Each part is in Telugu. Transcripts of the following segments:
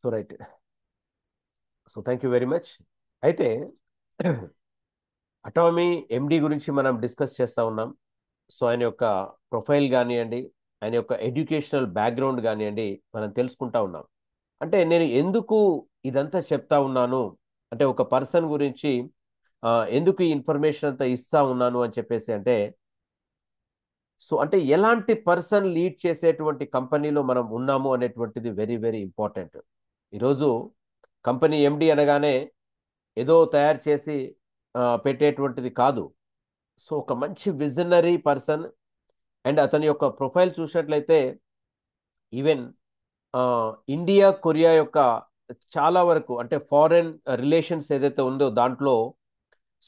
So right. So thank you very much. అయితే అటామీ ఎండి గురించి మనం డిస్కస్ చేస్తూ ఉన్నాం. సో ఆయన యొక్క ప్రొఫైల్ కానివ్వండి, ఆయన యొక్క ఎడ్యుకేషనల్ బ్యాక్గ్రౌండ్ కానివ్వండి, మనం తెలుసుకుంటా ఉన్నాం. అంటే నేను ఎందుకు ఇదంతా చెప్తా ఉన్నాను అంటే ఒక పర్సన్ గురించి ఎందుకు ఈ ఇన్ఫర్మేషన్ అంతా ఇస్తా ఉన్నాను అని చెప్పేసి అంటే, సో అంటే ఎలాంటి పర్సన్ లీడ్ చేసేటువంటి కంపెనీలో మనం ఉన్నాము అనేటువంటిది వెరీ వెరీ ఇంపార్టెంట్. ఈరోజు కంపెనీ ఎండి అనగానే ఏదో తయారు చేసి పెట్టేటువంటిది కాదు. సో ఒక మంచి విజనరీ పర్సన్. అండ్ అతని యొక్క ప్రొఫైల్ చూసినట్లయితే ఈవెన్ ఇండియా కొరియా యొక్క చాలా వరకు అంటే ఫారెన్ రిలేషన్స్ ఏదైతే ఉందో దాంట్లో,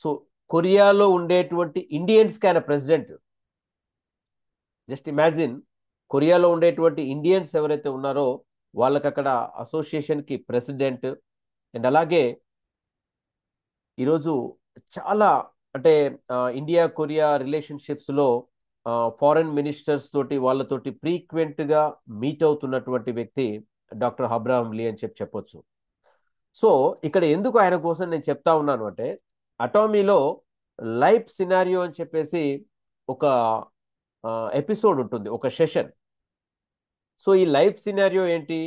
సో కొరియాలో ఉండేటువంటి ఇండియన్స్కి ఆయన ప్రెసిడెంట్. జస్ట్ ఇమాజిన్, కొరియాలో ఉండేటువంటి ఇండియన్స్ ఎవరైతే ఉన్నారో వాళ్ళకి అక్కడ అసోసియేషన్కి ప్రెసిడెంట్. అండ్ అలాగే ఈరోజు చాలా అంటే ఇండియా కొరియా రిలేషన్షిప్స్లో ఫారెన్ మినిస్టర్స్ తోటి వాళ్ళతోటి ఫ్రీక్వెంట్గా మీట్ అవుతున్నటువంటి వ్యక్తి డాక్టర్ అబ్రహం లీ అని చెప్పొచ్చు. సో ఇక్కడ ఎందుకు ఆయన కోసం నేను చెప్తా ఉన్నాను అంటే, అటామీలో లైఫ్ సినారియో అని చెప్పేసి ఒక ఎపిసోడ్ ఉంటుంది, ఒక సెషన్. సో ఈ లైఫ్ సినారియో ఏంటి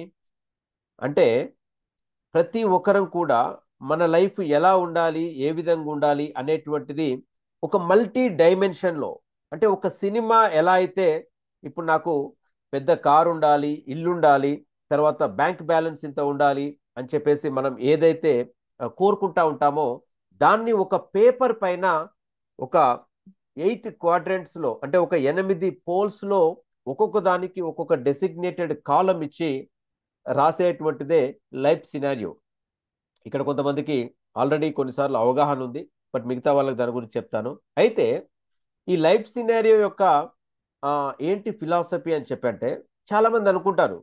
అంటే, ప్రతి ఒక్కరం కూడా మన లైఫ్ ఎలా ఉండాలి, ఏ విధంగా ఉండాలి అనేటువంటిది ఒక మల్టీ డైమెన్షన్లో, అంటే ఒక సినిమా ఎలా అయితే ఇప్పుడు నాకు పెద్ద కారు ఉండాలి, ఇల్లు ఉండాలి, తర్వాత బ్యాంక్ బ్యాలెన్స్ ఇంత ఉండాలి అని చెప్పేసి మనం ఏదైతే కోరుకుంటా ఉంటామో దాన్ని ఒక పేపర్ పైన ఒక 8 క్వాడ్రంట్స్లో అంటే ఒక 8 పోల్స్లో ఒక్కొక్క దానికి ఒక్కొక్క డెసిగ్నేటెడ్ కాలం ఇచ్చి రాసేటువంటిదే లైఫ్ సినారియో. ఇక్కడ కొంతమందికి ఆల్రెడీ కొన్నిసార్లు అవగాహన ఉంది, బట్ మిగతా వాళ్ళకి దాని గురించి చెప్తాను. అయితే ఈ లైఫ్ సినారియో యొక్క ఏంటి ఫిలాసఫీ అని చెప్పంటే, చాలా మంది అనుకుంటారు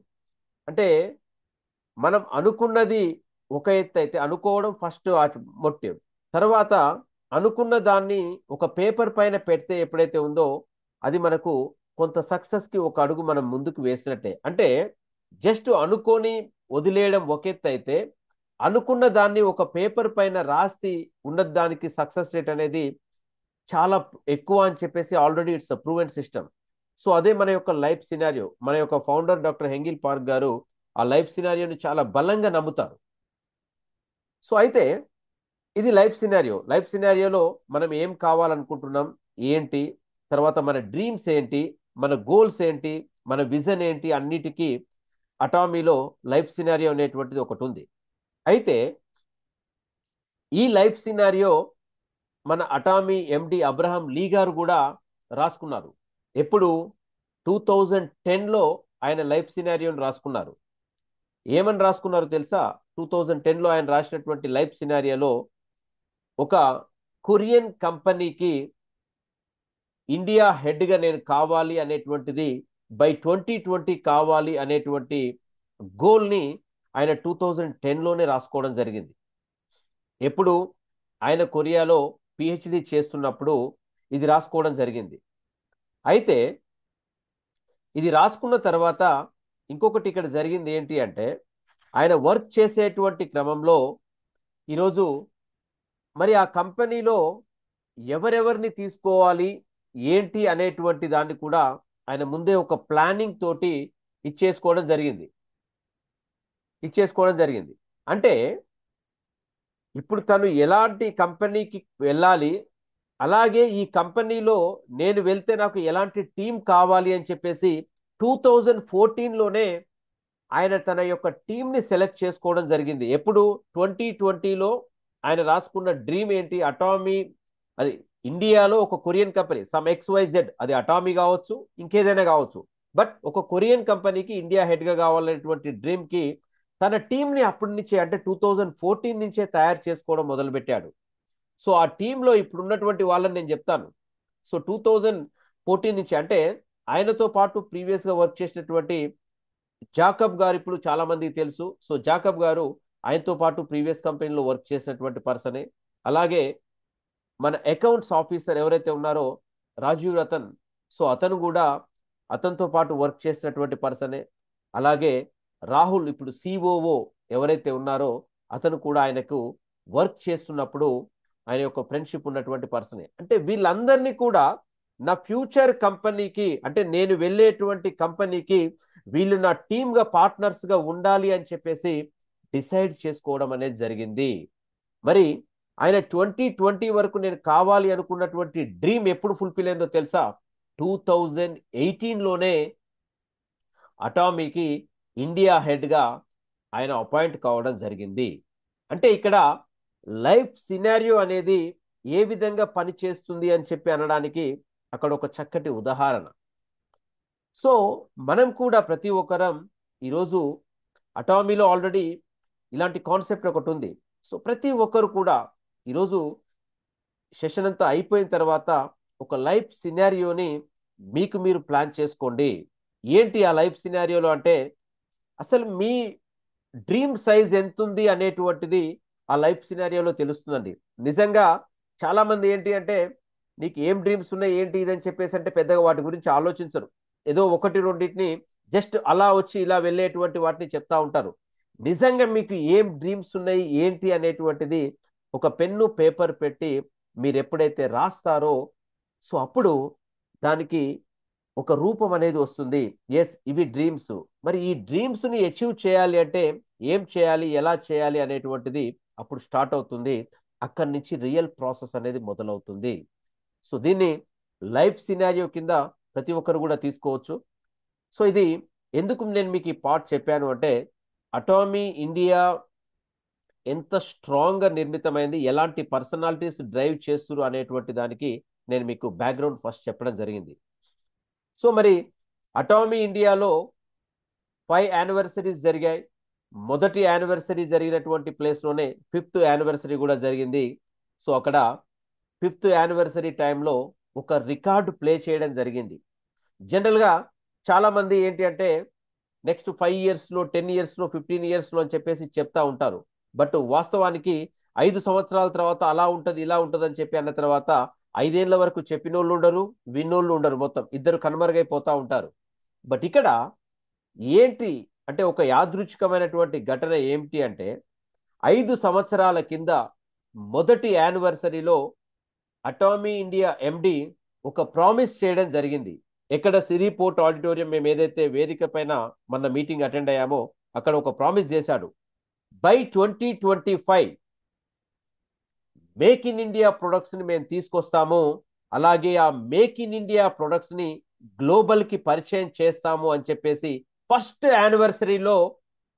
అంటే మనం అనుకున్నది ఒక ఎత్తు అయితే, అనుకోవడం ఫస్ట్ మోటివ్, తర్వాత అనుకున్న దాన్ని ఒక పేపర్ పైన పెడితే ఎప్పుడైతే ఉందో అది మనకు కొంత సక్సెస్కి ఒక అడుగు మనం ముందుకు వేసినట్టే. అంటే జస్ట్ అనుకొని వదిలేయడం ఒక ఎత్తు అయితే, అనుకున్న దాన్ని ఒక పేపర్ పైన రాసి ఉన్న దానికి సక్సెస్ రేట్ అనేది చాలా ఎక్కువ అని చెప్పేసి already it's a proven system. So అదే మన యొక్క లైఫ్ సినారియో. మన యొక్క ఫౌండర్ డాక్టర్ హెంగిల్ పార్క్ గారు ఆ లైఫ్ సినారియోని చాలా బలంగా నమ్ముతారు. సో అయితే ఇది లైఫ్ సినారియో. లైఫ్ సినారియోలో మనం ఏం కావాలనుకుంటున్నాం ఏంటి, తర్వాత మన డ్రీమ్స్ ఏంటి, మన గోల్స్ ఏంటి, మన విజన్ ఏంటి, అన్నిటికీ అటామీలో లైఫ్ సినారియో అనేటువంటిది ఒకటి ఉంది. అయితే ఈ లైఫ్ సినారియో మన అటామీ ఎండి అబ్రహం లీ గారు కూడా రాసుకున్నారు. ఎప్పుడు? 2010లో ఆయన లైఫ్ సినారియోని రాసుకున్నారు. ఏమని రాసుకున్నారు తెలుసా? 2010లో ఆయన రాసినటువంటి లైఫ్ సినారియోలో ఒక కొరియన్ కంపెనీకి ఇండియా హెడ్గా నేను కావాలి అనేటువంటిది, బై 2020 కావాలి అనేటువంటి గోల్ని ఆయన 2010లోనే రాసుకోవడం జరిగింది. ఎప్పుడు? ఆయన కొరియాలో పిహెచ్డి చేస్తున్నప్పుడు ఇది రాసుకోవడం జరిగింది. అయితే ఇది రాసుకున్న తర్వాత ఇంకొకటి ఇక్కడ జరిగింది ఏంటి అంటే, ఆయన వర్క్ చేసేటువంటి క్రమంలో ఈరోజు మరి ఆ కంపెనీలో ఎవరెవరిని తీసుకోవాలి ఏంటి అనేటువంటి దాన్ని కూడా ఆయన ముందే ఒక ప్లానింగ్ తోటి ఇచ్చేసుకోవడం జరిగింది. అంటే ఇప్పుడు తను ఎలాంటి కంపెనీకి వెళ్ళాలి, అలాగే ఈ కంపెనీలో నేను వెళ్తే నాకు ఎలాంటి టీం కావాలి అని చెప్పేసి 2014లోనే ఆయన తన యొక్క టీంని సెలెక్ట్ చేసుకోవడం జరిగింది. ఎప్పుడు? 2020లో ఆయన రాసుకున్న డ్రీమ్ ఏంటి? అటామీ, అది ఇండియాలో ఒక కొరియన్ కంపెనీ, సమ్ XYZ, అది అటామీ కావచ్చు, ఇంకేదైనా కావచ్చు, బట్ ఒక కొరియన్ కంపెనీకి ఇండియా హెడ్గా కావాలనేటువంటి డ్రీమ్కి తన టీంని అప్పటి నుంచే అంటే 2014 నుంచే తయారు చేసుకోవడం మొదలుపెట్టాడు. సో ఆ టీంలో ఇప్పుడు ఉన్నటువంటి వాళ్ళని నేను చెప్తాను. సో 2014 నుంచి అంటే ఆయనతో పాటు ప్రీవియస్గా వర్క్ చేసినటువంటి జాకబ్ గారు ఇప్పుడు చాలా మందికి తెలుసు. సో జాకబ్ గారు ఆయనతో పాటు ప్రీవియస్ కంపెనీలో వర్క్ చేసినటువంటి పర్సనే. అలాగే మన అకౌంట్స్ ఆఫీసర్ ఎవరైతే ఉన్నారో రాజీవ్ రతన్, సో అతను కూడా అతనితో పాటు వర్క్ చేసినటువంటి పర్సనే. అలాగే రాహుల్ ఇప్పుడు సిఓఓ ఎవరైతే ఉన్నారో అతను కూడా ఆయనకు వర్క్ చేస్తున్నప్పుడు ఆయన యొక్క ఫ్రెండ్షిప్ ఉన్నటువంటి పర్సనే. అంటే వీళ్ళందరినీ కూడా నా ఫ్యూచర్ కంపెనీకి, అంటే నేను వెళ్ళేటువంటి కంపెనీకి వీళ్ళు నా టీమ్గా పార్ట్నర్స్గా ఉండాలి అని చెప్పేసి డిసైడ్ చేసుకోవడం అనేది జరిగింది. మరి ఆయన 2020 వరకు నేను కావాలి అనుకున్నటువంటి డ్రీమ్ ఎప్పుడు ఫుల్ఫిల్ అయిందో తెలుసా? 2018లోనే అటామీకి ఇండియా హెడ్గా ఆయన అపాయింట్ కావడం జరిగింది. అంటే ఇక్కడ లైఫ్ సినారియో అనేది ఏ విధంగా పనిచేస్తుంది అని చెప్పి అనడానికి అక్కడ ఒక చక్కటి ఉదాహరణ. సో మనం కూడా ప్రతి ఒక్కరం ఈరోజు అటామీలో ఆల్రెడీ ఇలాంటి కాన్సెప్ట్ ఒకటి ఉంది. సో ప్రతి ఒక్కరు కూడా ఈరోజు సెషన్ అంతా అయిపోయిన తర్వాత ఒక లైఫ్ సినారియోని మీకు మీరు ప్లాన్ చేసుకోండి. ఏంటి ఆ లైఫ్ సినారియోలో అంటే అసలు మీ డ్రీమ్ సైజ్ ఎంత ఉంది అనేటువంటిది ఆ లైఫ్ సినారియోలో తెలుస్తుందండి. నిజంగా చాలా మంది ఏంటి అంటే నీకు ఏం డ్రీమ్స్ ఉన్నాయి ఏంటి ఇదని చెప్పేసి అంటే పెద్దగా వాటి గురించి ఆలోచించరు. ఏదో ఒకటి రెండింటిని జస్ట్ అలా వచ్చి ఇలా వెళ్ళేటువంటి వాటిని చెప్తా ఉంటారు. నిజంగా మీకు ఏం డ్రీమ్స్ ఉన్నాయి ఏంటి అనేటువంటిది ఒక పెన్ను పేపర్ పెట్టి మీరు ఎప్పుడైతే రాస్తారో సో అప్పుడు దానికి ఒక రూపం అనేది వస్తుంది. ఎస్, ఇవి డ్రీమ్స్. మరి ఈ డ్రీమ్స్ ని అచీవ్ చేయాలి అంటే ఏం చేయాలి, ఎలా చేయాలి అనేటువంటిది అప్పుడు స్టార్ట్ అవుతుంది. అక్కడి నుంచి రియల్ ప్రాసెస్ అనేది మొదలవుతుంది. సో దీన్ని లైఫ్ సినారియో కింద ప్రతి ఒక్కరు కూడా తీసుకోవచ్చు. సో ఇది ఎందుకు నేను మీకు ఈ పార్ట్ చెప్పాను అంటే అటామీ ఇండియా ఎంత స్ట్రాంగ్ గా నిర్మితమైంది, ఎలాంటి పర్సనాలిటీస్ డ్రైవ్ చేస్తున్నారు అనేటువంటి దానికి నేను మీకు బ్యాక్గ్రౌండ్ ఫస్ట్ చెప్పడం జరిగింది. సో మరి అటామీ ఇండియాలో 5 యానివర్సరీస్ జరిగాయి. మొదటి యానివర్సరీ జరిగినటువంటి ప్లేస్లోనే 5th యానివర్సరీ కూడా జరిగింది. సో అక్కడ 5th యానివర్సరీ టైంలో ఒక రికార్డు ప్లే చేయడం జరిగింది. జనరల్గా చాలా మంది ఏంటి అంటే నెక్స్ట్ 5 ఇయర్స్లో 10 ఇయర్స్లో 15 ఇయర్స్లో అని చెప్పేసి చెప్తా ఉంటారు. బట్ వాస్తవానికి 5 సంవత్సరాల తర్వాత అలా ఉంటుంది ఇలా ఉంటుంది అని చెప్పి అన్న తర్వాత 5 ఏళ్ల వరకు చెప్పినోళ్ళు ఉండరు, విన్నోళ్ళు ఉండరు, మొత్తం ఇద్దరు కనుమరుగైపోతా ఉంటారు. బట్ ఇక్కడ ఏంటి అంటే ఒక యాదృచ్ఛికమైనటువంటి ఘటన ఏమిటి అంటే 5 సంవత్సరాల కింద మొదటి యానివర్సరీలో అటామీ ఇండియా ఎండి ఒక ప్రామిస్ చేయడం జరిగింది. ఎక్కడ సిరిపోర్ట్ ఆడిటోరియం మేము ఏదైతే వేదిక పైన మన మీటింగ్ అటెండ్ అయ్యామో అక్కడ ఒక ప్రామిస్ చేశాడు. By 2025 make in India products ని మేము తీసుకొస్తాము, అలాగే ఆ మేక్ ఇన్ ఇండియా ప్రొడక్ట్స్ ని గ్లోబల్ కి పరిచయం చేస్తాము అని చెప్పేసి ఫస్ట్ యానివర్సరీలో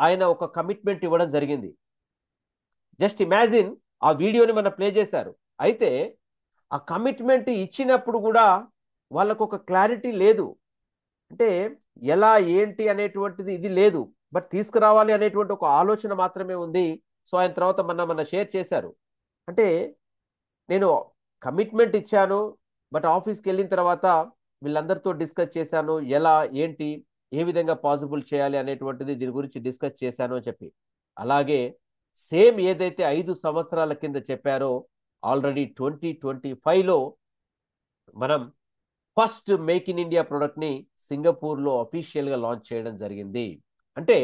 ఆయన ఒక కమిట్మెంట్ ఇవ్వడం జరిగింది. జస్ట్ ఇమాజిన్, ఆ వీడియోని మన ప్లే చేశారు. అయితే ఆ కమిట్మెంట్ ఇచ్చినప్పుడు కూడా వాళ్ళకు ఒక క్లారిటీ లేదు. అంటే ఎలా ఏంటి అనేటువంటిది ఇది లేదు, బట్ తీసుకురావాలి అనేటువంటి ఒక ఆలోచన మాత్రమే ఉంది. సో ఆయన తర్వాత మన షేర్ చేశారు. అంటే నేను కమిట్మెంట్ ఇచ్చాను, బట్ ఆఫీస్కి వెళ్ళిన తర్వాత వీళ్ళందరితో డిస్కస్ చేశాను, ఎలా ఏంటి ఏ విధంగా పాసిబుల్ చేయాలి అనేటువంటిది దీని గురించి డిస్కస్ చేశాను అని చెప్పి. అలాగే సేమ్ ఏదైతే 5 సంవత్సరాల కింద చెప్పారో ఆల్రెడీ 2025లో మనం first make in India product ని సింగపూర్లో అఫీషియల్ గా లాంచ్ చేయడం జరిగింది. అంటే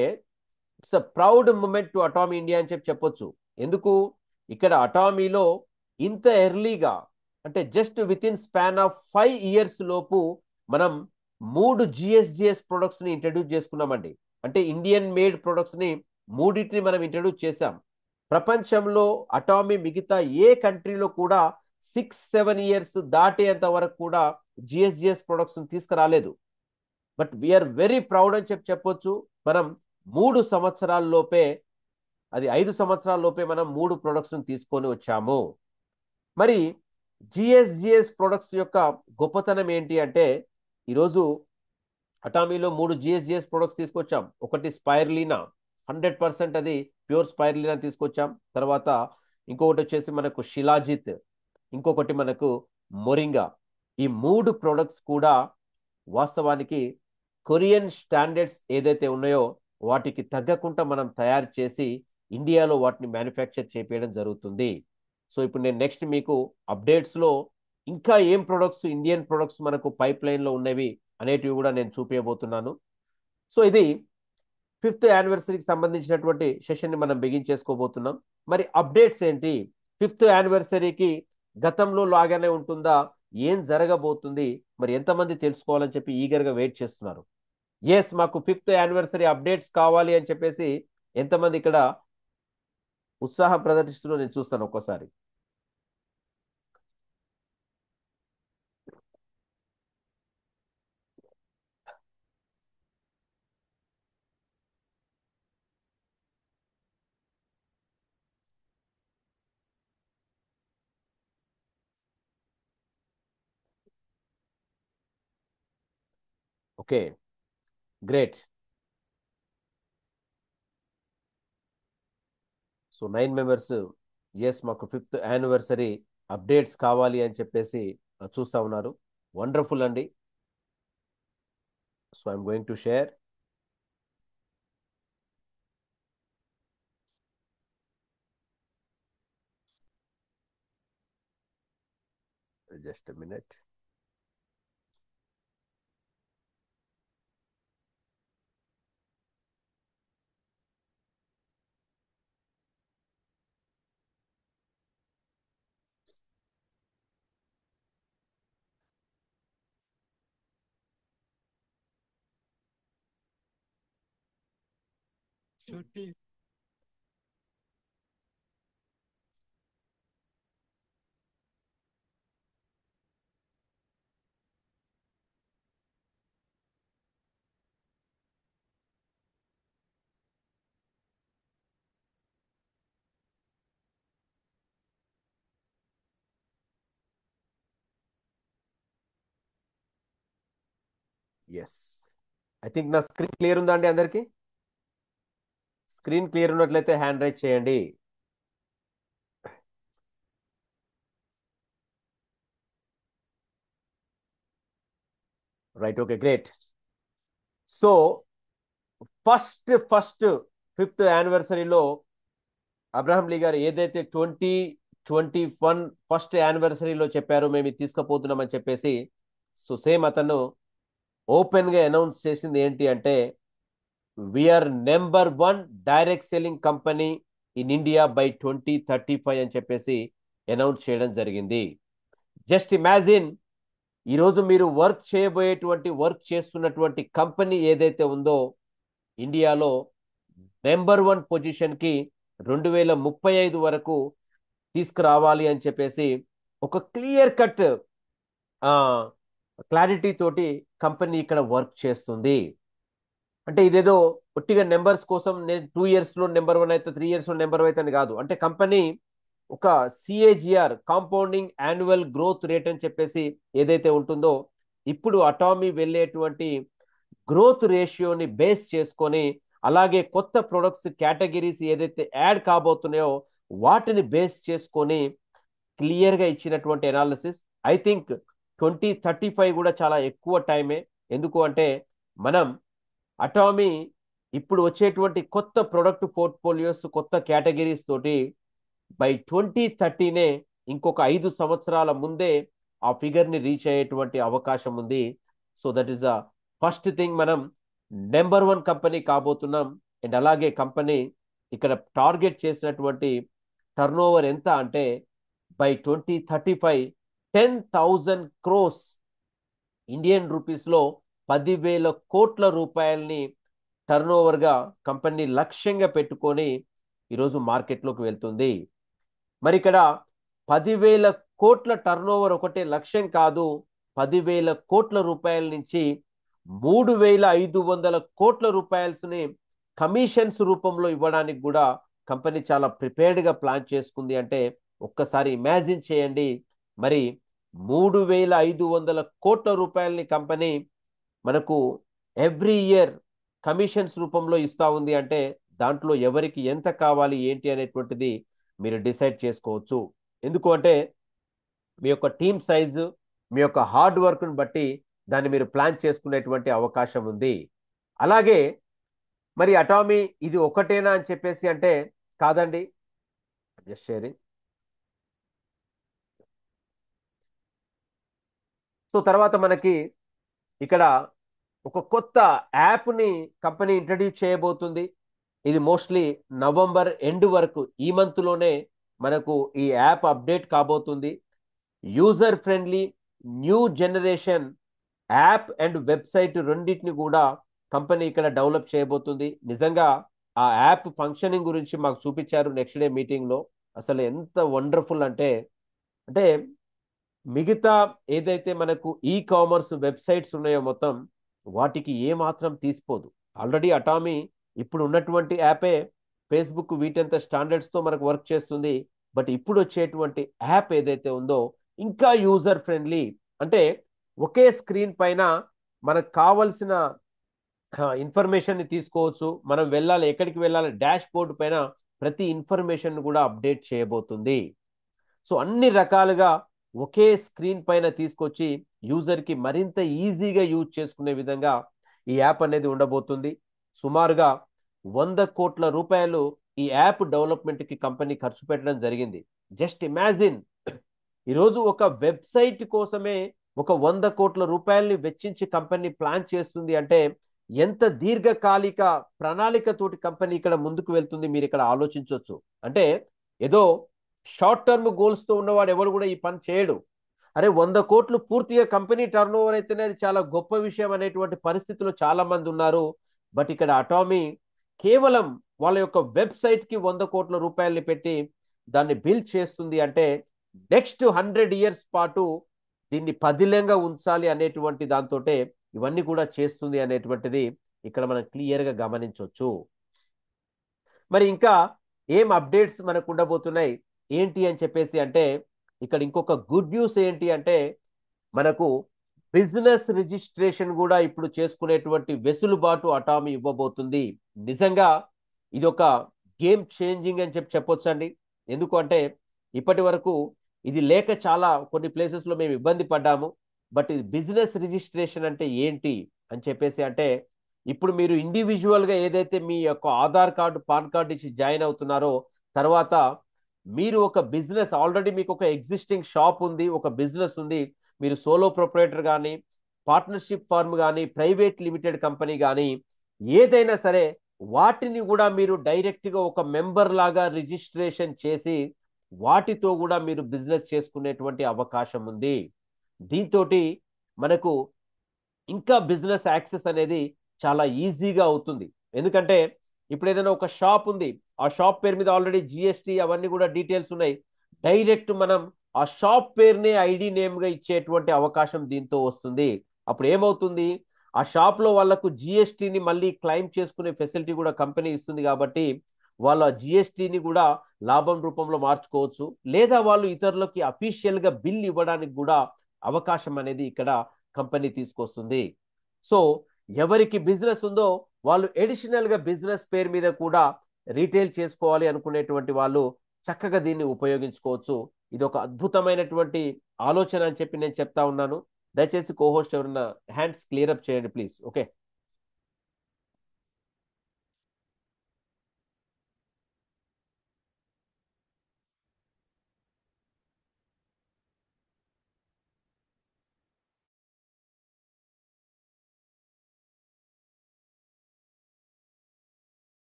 it's a proud moment to Atomy India అని చెప్పొచ్చు. ఎందుకు ఇక్కడ అటామీలో ఇంత ఎర్లీగా అంటే just within span of 5 years లోపు మనం 3 జిఎస్జిఎస్ ప్రొడక్ట్స్ ని ఇంట్రడ్యూస్ చేసుకున్నామండి. అంటే ఇండియన్ మేడ్ ప్రొడక్ట్స్ ని మూడింటిని మనం ఇంట్రడ్యూస్ చేశాం. ప్రపంచంలో అటామీ మిగతా ఏ కంట్రీలో కూడా 6-7 ఇయర్స్ దాటేంత వరకు కూడా జిఎస్జిఎస్ ప్రొడక్ట్స్ తీసుకురాలేదు. బట్ వీఆర్ వెరీ ప్రౌడ్ అని చెప్పొచ్చు. మనం 3 సంవత్సరాల లోపే, అది 5 సంవత్సరాల లోపే మనం 3 ప్రొడక్ట్స్ తీసుకొని వచ్చాము. మరి జిఎస్జిఎస్ ప్రొడక్ట్స్ యొక్క గొప్పతనం ఏంటి అంటే ఈరోజు అటామీలో 3 జిఎస్జిఎస్ ప్రొడక్ట్స్ తీసుకొచ్చాం. ఒకటి స్పైర్లీనా, 100% అది ప్యూర్ స్పైర్లీనా తీసుకొచ్చాం. తర్వాత ఇంకొకటి వచ్చేసి మనకు షిలాజిత్, ఇంకొకటి మనకు మొరింగా. ఈ 3 ప్రొడక్ట్స్ కూడా వాస్తవానికి కొరియన్ స్టాండర్డ్స్ ఏదైతే ఉన్నాయో వాటికి తగ్గకుండా మనం తయారు చేసి ఇండియాలో వాటిని మ్యానుఫ్యాక్చర్ చేపించడం జరుగుతుంది. సో ఇప్పుడు నేను నెక్స్ట్ మీకు అప్డేట్స్లో ఇంకా ఏం ప్రొడక్ట్స్ ఇండియన్ ప్రొడక్ట్స్ మనకు పైప్ లైన్లో ఉన్నవి అనేటివి కూడా నేను చూపించబోతున్నాను. సో ఇది 5th యానివర్సరీకి సంబంధించినటువంటి సెషన్ ని మనం బిగించేసుకోబోతున్నాం. మరి అప్డేట్స్ ఏంటి? 5th యానివర్సరీకి గతంలో లాగానే ఉంటుందా? ఏం జరగబోతుంది? మరి ఎంతమంది తెలుసుకోవాలని చెప్పి ఈగర్ గా వెయిట్ చేస్తున్నారు? ఎస్, మాకు 5th యానివర్సరీ అప్డేట్స్ కావాలి అని చెప్పేసి ఎంతమంది ఇక్కడ ఉత్సాహం ప్రదర్శిస్తున్నా నేను చూస్తాను ఒక్కోసారి. Okay, great. So 9 members yes మాకు 5th యానివర్సరీ అప్డేట్స్ కావాలి అని చెప్పేసి చూస్తా ఉన్నారు. వండర్ఫుల్ అండి. So I'm going to share. Just minute. Yes, I think నా స్క్రీన్ క్లియర్ ఉందా అండి అందరికి? స్క్రీన్ క్లియర్ ఉన్నట్లయితే హ్యాండ్ రైజ్ చేయండి. Right, okay, great. So first 5th యానివర్సరీలో అబ్రహం లీ గారు ఏదైతే 2021 ఫస్ట్ యానివర్సరీలో చెప్పారో మేము ఇది తీసుకుపోతున్నామని చెప్పేసి, సో సేమ్ అతను ఓపెన్ గా అనౌన్స్ చేసింది ఏంటి అంటే we're number 1 direct selling company in India by 2035 అని చెప్పేసి అనౌన్స్ చేయడం జరిగింది. జస్ట్ ఇమాజిన్, ఈరోజు మీరు వర్క్ చేస్తున్నటువంటి కంపెనీ ఏదైతే ఉందో ఇండియాలో నెంబర్ 1 పొజిషన్ కి 2035 వరకు తీసుకురావాలి అని చెప్పేసి ఒక క్లియర్ కట్ క్లారిటీ తోటి కంపెనీ ఇక్కడ వర్క్ చేస్తుంది. అంటే ఇదేదో ఒట్టిగా నెంబర్స్ కోసం నేను 2 ఇయర్స్ లో నెంబర్ 1 అయితే 3 ఇయర్స్ లో నెంబర్ 1 అయితే అని కాదు. అంటే కంపెనీ ఒక CAGR compounding annual growth rate అని చెప్పేసి ఏదైతే ఉంటుందో ఇప్పుడు అటామీ వెళ్ళేటువంటి గ్రోత్ రేషియోని బేస్ చేసుకొని, అలాగే కొత్త ప్రొడక్ట్స్ కేటగిరీస్ ఏదైతే యాడ్ కాబోతున్నాయో వాటిని బేస్ చేసుకొని క్లియర్ గా ఇచ్చినటువంటి అనాలిసిస్. ఐ థింక్ 2035 కూడా చాలా ఎక్కువ టైమే. ఎందుకు అంటే మనం అటామీ ఇప్పుడు వచ్చేటువంటి కొత్త ప్రొడక్ట్ పోర్ట్ఫోలియోస్ కొత్త కేటగిరీస్ తోటి బై 2030నే ఇంకొక 5 సంవత్సరాల ముందే ఆ ఫిగర్ ని రీచ్ అయ్యేటువంటి అవకాశం ఉంది. So that is the first thing. మనం నెంబర్ 1 కంపెనీ కాబోతున్నాం. అండ్ అలాగే కంపెనీ ఇక్కడ టార్గెట్ చేసినటువంటి టర్న్ ఓవర్ ఎంత అంటే బై 2035 10,000 crores ఇండియన్ రూపీస్ లో 10,000 కోట్ల రూపాయల్ని టర్న్ ఓవర్ గా కంపెనీ లక్ష్యంగా పెట్టుకొని ఈరోజు మార్కెట్లోకి వెళ్తుంది. మరి ఇక్కడ 10,000 కోట్ల టర్న్ ఓవర్ ఒకటే లక్ష్యం కాదు. 10,000 కోట్ల రూపాయల నుంచి 3,500 కోట్ల రూపాయల్స్ని కమిషన్స్ రూపంలో ఇవ్వడానికి కూడా కంపెనీ చాలా ప్రిపేర్డ్ గా ప్లాన్ చేసుకుంది. అంటే ఒక్కసారి ఇమాజిన్ చేయండి, మరి 3,500 కోట్ల రూపాయలని కంపెనీ మనకు ఎవ్రీ ఇయర్ కమిషన్స్ రూపంలో ఇస్తా ఉంది అంటే దాంట్లో ఎవరికి ఎంత కావాలి ఏంటి అనేటువంటిది మీరు డిసైడ్ చేసుకోవచ్చు. ఎందుకు అంటే మీ యొక్క టీమ్ సైజు, మీ యొక్క హార్డ్ వర్క్ను బట్టి దాన్ని మీరు ప్లాన్ చేసుకునేటువంటి అవకాశం ఉంది. అలాగే మరి అటామీ ఇది ఒకటేనా అని చెప్పేసి అంటే కాదండి. Just sharing. సో తర్వాత మనకి ఇక్కడ ఒక కొత్త యాప్ని కంపెనీ ఇంట్రడ్యూస్ చేయబోతుంది. ఇది మోస్ట్లీ నవంబర్ ఎండ్ వరకు, ఈ మంత్లోనే మనకు ఈ యాప్ అప్డేట్ కాబోతుంది. User friendly new generation app and website రెండింటిని కూడా కంపెనీ ఇక్కడ డెవలప్ చేయబోతుంది. నిజంగా ఆ యాప్ ఫంక్షనింగ్ గురించి మాకు చూపించారు నెక్స్ట్ డే మీటింగ్లో. అసలు ఎంత వండర్ఫుల్ అంటే, అంటే మిగతా ఏదైతే మనకు ఈ కామర్స్ వెబ్సైట్స్ ఉన్నాయో మొత్తం వాటికి ఏ మాత్రం తీసిపోదు. ఆల్రెడీ అటామీ ఇప్పుడు ఉన్నటువంటి యాపే ఫేస్బుక్ వీటంత స్టాండర్డ్స్తో మనకు వర్క్ చేస్తుంది. బట్ ఇప్పుడు వచ్చేటువంటి యాప్ ఏదైతే ఉందో ఇంకా యూజర్ ఫ్రెండ్లీ, అంటే ఒకే స్క్రీన్ పైన మనకు కావలసిన ఇన్ఫర్మేషన్ ని తీసుకోవచ్చు. మనం వెళ్ళాలి, ఎక్కడికి వెళ్ళాలి, డాష్ బోర్డు పైన ప్రతి ఇన్ఫర్మేషన్ కూడా అప్డేట్ చేయబోతుంది. సో అన్ని రకాలుగా ఒకే స్క్రీన్ పైన తీసుకొచ్చి యూజర్కి మరింత ఈజీగా యూజ్ చేసుకునే విధంగా ఈ యాప్ అనేది ఉండబోతుంది. సుమారుగా 100 కోట్ల రూపాయలు ఈ యాప్ డెవలప్మెంట్కి కంపెనీ ఖర్చు పెట్టడం జరిగింది. జస్ట్ ఇమాజిన్, ఈరోజు ఒక వెబ్సైట్ కోసమే ఒక 100 కోట్ల రూపాయల్ని వెచ్చించి కంపెనీ ప్లాన్ చేస్తుంది అంటే ఎంత దీర్ఘకాలిక ప్రణాళికతోటి కంపెనీ ఇక్కడ ముందుకు వెళ్తుంది మీరు ఇక్కడ ఆలోచించవచ్చు. అంటే ఏదో షార్ట్ టర్మ్ గోల్స్ తో ఉన్నవాడు ఎవరు కూడా ఈ పని చేయడు. అరే 100 కోట్లు పూర్తిగా కంపెనీ టర్న్ ఓవర్ అయితేనే అది చాలా గొప్ప విషయం అనేటువంటి పరిస్థితుల్లో చాలా మంది ఉన్నారు. బట్ ఇక్కడ అటామీ కేవలం వాళ్ళ యొక్క వెబ్సైట్ కి 100 కోట్ల రూపాయల్ని పెట్టి దాన్ని బిల్డ్ చేస్తుంది అంటే నెక్స్ట్ 100 ఇయర్స్ పాటు దీన్ని పదిలంగా ఉంచాలి అనేటువంటి దాంతో ఇవన్నీ కూడా చేస్తుంది అనేటువంటిది ఇక్కడ మనం క్లియర్ గా గమనించవచ్చు. మరి ఇంకా ఏం అప్డేట్స్ మనకు ఉండబోతున్నాయి ఏంటి అని చెప్పేసి అంటే, ఇక్కడ ఇంకొక గుడ్ న్యూస్ ఏంటి అంటే మనకు బిజినెస్ రిజిస్ట్రేషన్ కూడా ఇప్పుడు చేసుకునేటువంటి వెసులుబాటు అటామీ ఇవ్వబోతుంది. నిజంగా ఇది ఒక గేమ్ చేంజింగ్ అని చెప్పొచ్చు అండి. ఎందుకు అంటే ఇప్పటి వరకు ఇది లేక చాలా కొన్ని ప్లేసెస్లో మేము ఇబ్బంది పడ్డాము. బట్ ఇది బిజినెస్ రిజిస్ట్రేషన్ అంటే ఏంటి అని చెప్పేసి అంటే, ఇప్పుడు మీరు ఇండివిజువల్గా ఏదైతే మీ యొక్క ఆధార్ కార్డు పాన్ కార్డు ఇచ్చి జాయిన్ అవుతున్నారో, తర్వాత మీరు ఒక బిజినెస్ ఆల్రెడీ మీకు ఒక ఎగ్జిస్టింగ్ షాప్ ఉంది, ఒక బిజినెస్ ఉంది, మీరు సోలో ప్రొపరేటర్ కానీ పార్ట్నర్షిప్ ఫర్మ్ కానీ ప్రైవేట్ లిమిటెడ్ కంపెనీ కానీ ఏదైనా సరే వాటిని కూడా మీరు డైరెక్ట్గా ఒక మెంబర్ లాగా రిజిస్ట్రేషన్ చేసి వాటితో కూడా మీరు బిజినెస్ చేసుకునేటువంటి అవకాశం ఉంది. దీంతో మనకు ఇంకా బిజినెస్ యాక్సెస్ అనేది చాలా ఈజీగా అవుతుంది. ఎందుకంటే ఇప్పుడు ఏదైనా ఒక షాప్ ఉంది, ఆ షాప్ పేరు మీద ఆల్రెడీ జిఎస్టీ అవన్నీ కూడా డీటెయిల్స్ ఉన్నాయి. డైరెక్ట్ మనం ఆ షాప్ పేరునే ఐడి నేమ్గా ఇచ్చేటువంటి అవకాశం దీంతో వస్తుంది. అప్పుడు ఏమవుతుంది, ఆ షాప్లో వాళ్ళకు జిఎస్టీని మళ్ళీ క్లెయిమ్ చేసుకునే ఫెసిలిటీ కూడా కంపెనీ ఇస్తుంది. కాబట్టి వాళ్ళు ఆ జిఎస్టీని కూడా లాభం రూపంలో మార్చుకోవచ్చు, లేదా వాళ్ళు ఇతరులకి అఫీషియల్గా బిల్ ఇవ్వడానికి కూడా అవకాశం అనేది ఇక్కడ కంపెనీ తీసుకొస్తుంది. సో ఎవరికి బిజినెస్ ఉందో వాళ్ళు ఎడిషనల్గా బిజినెస్ పేరు మీద కూడా రీటైల్ చేసుకోవాలి అనుకునేటువంటి వాళ్ళు చక్కగా దీన్ని ఉపయోగించుకోవచ్చు. ఇది ఒక అద్భుతమైనటువంటి ఆలోచన అని చెప్పి నేను చెప్తా ఉన్నాను. దయచేసి కోహోస్ట్ ఎవరన్నా హ్యాండ్స్ క్లియర్ అప్ చేయండి ప్లీజ్. ఓకే,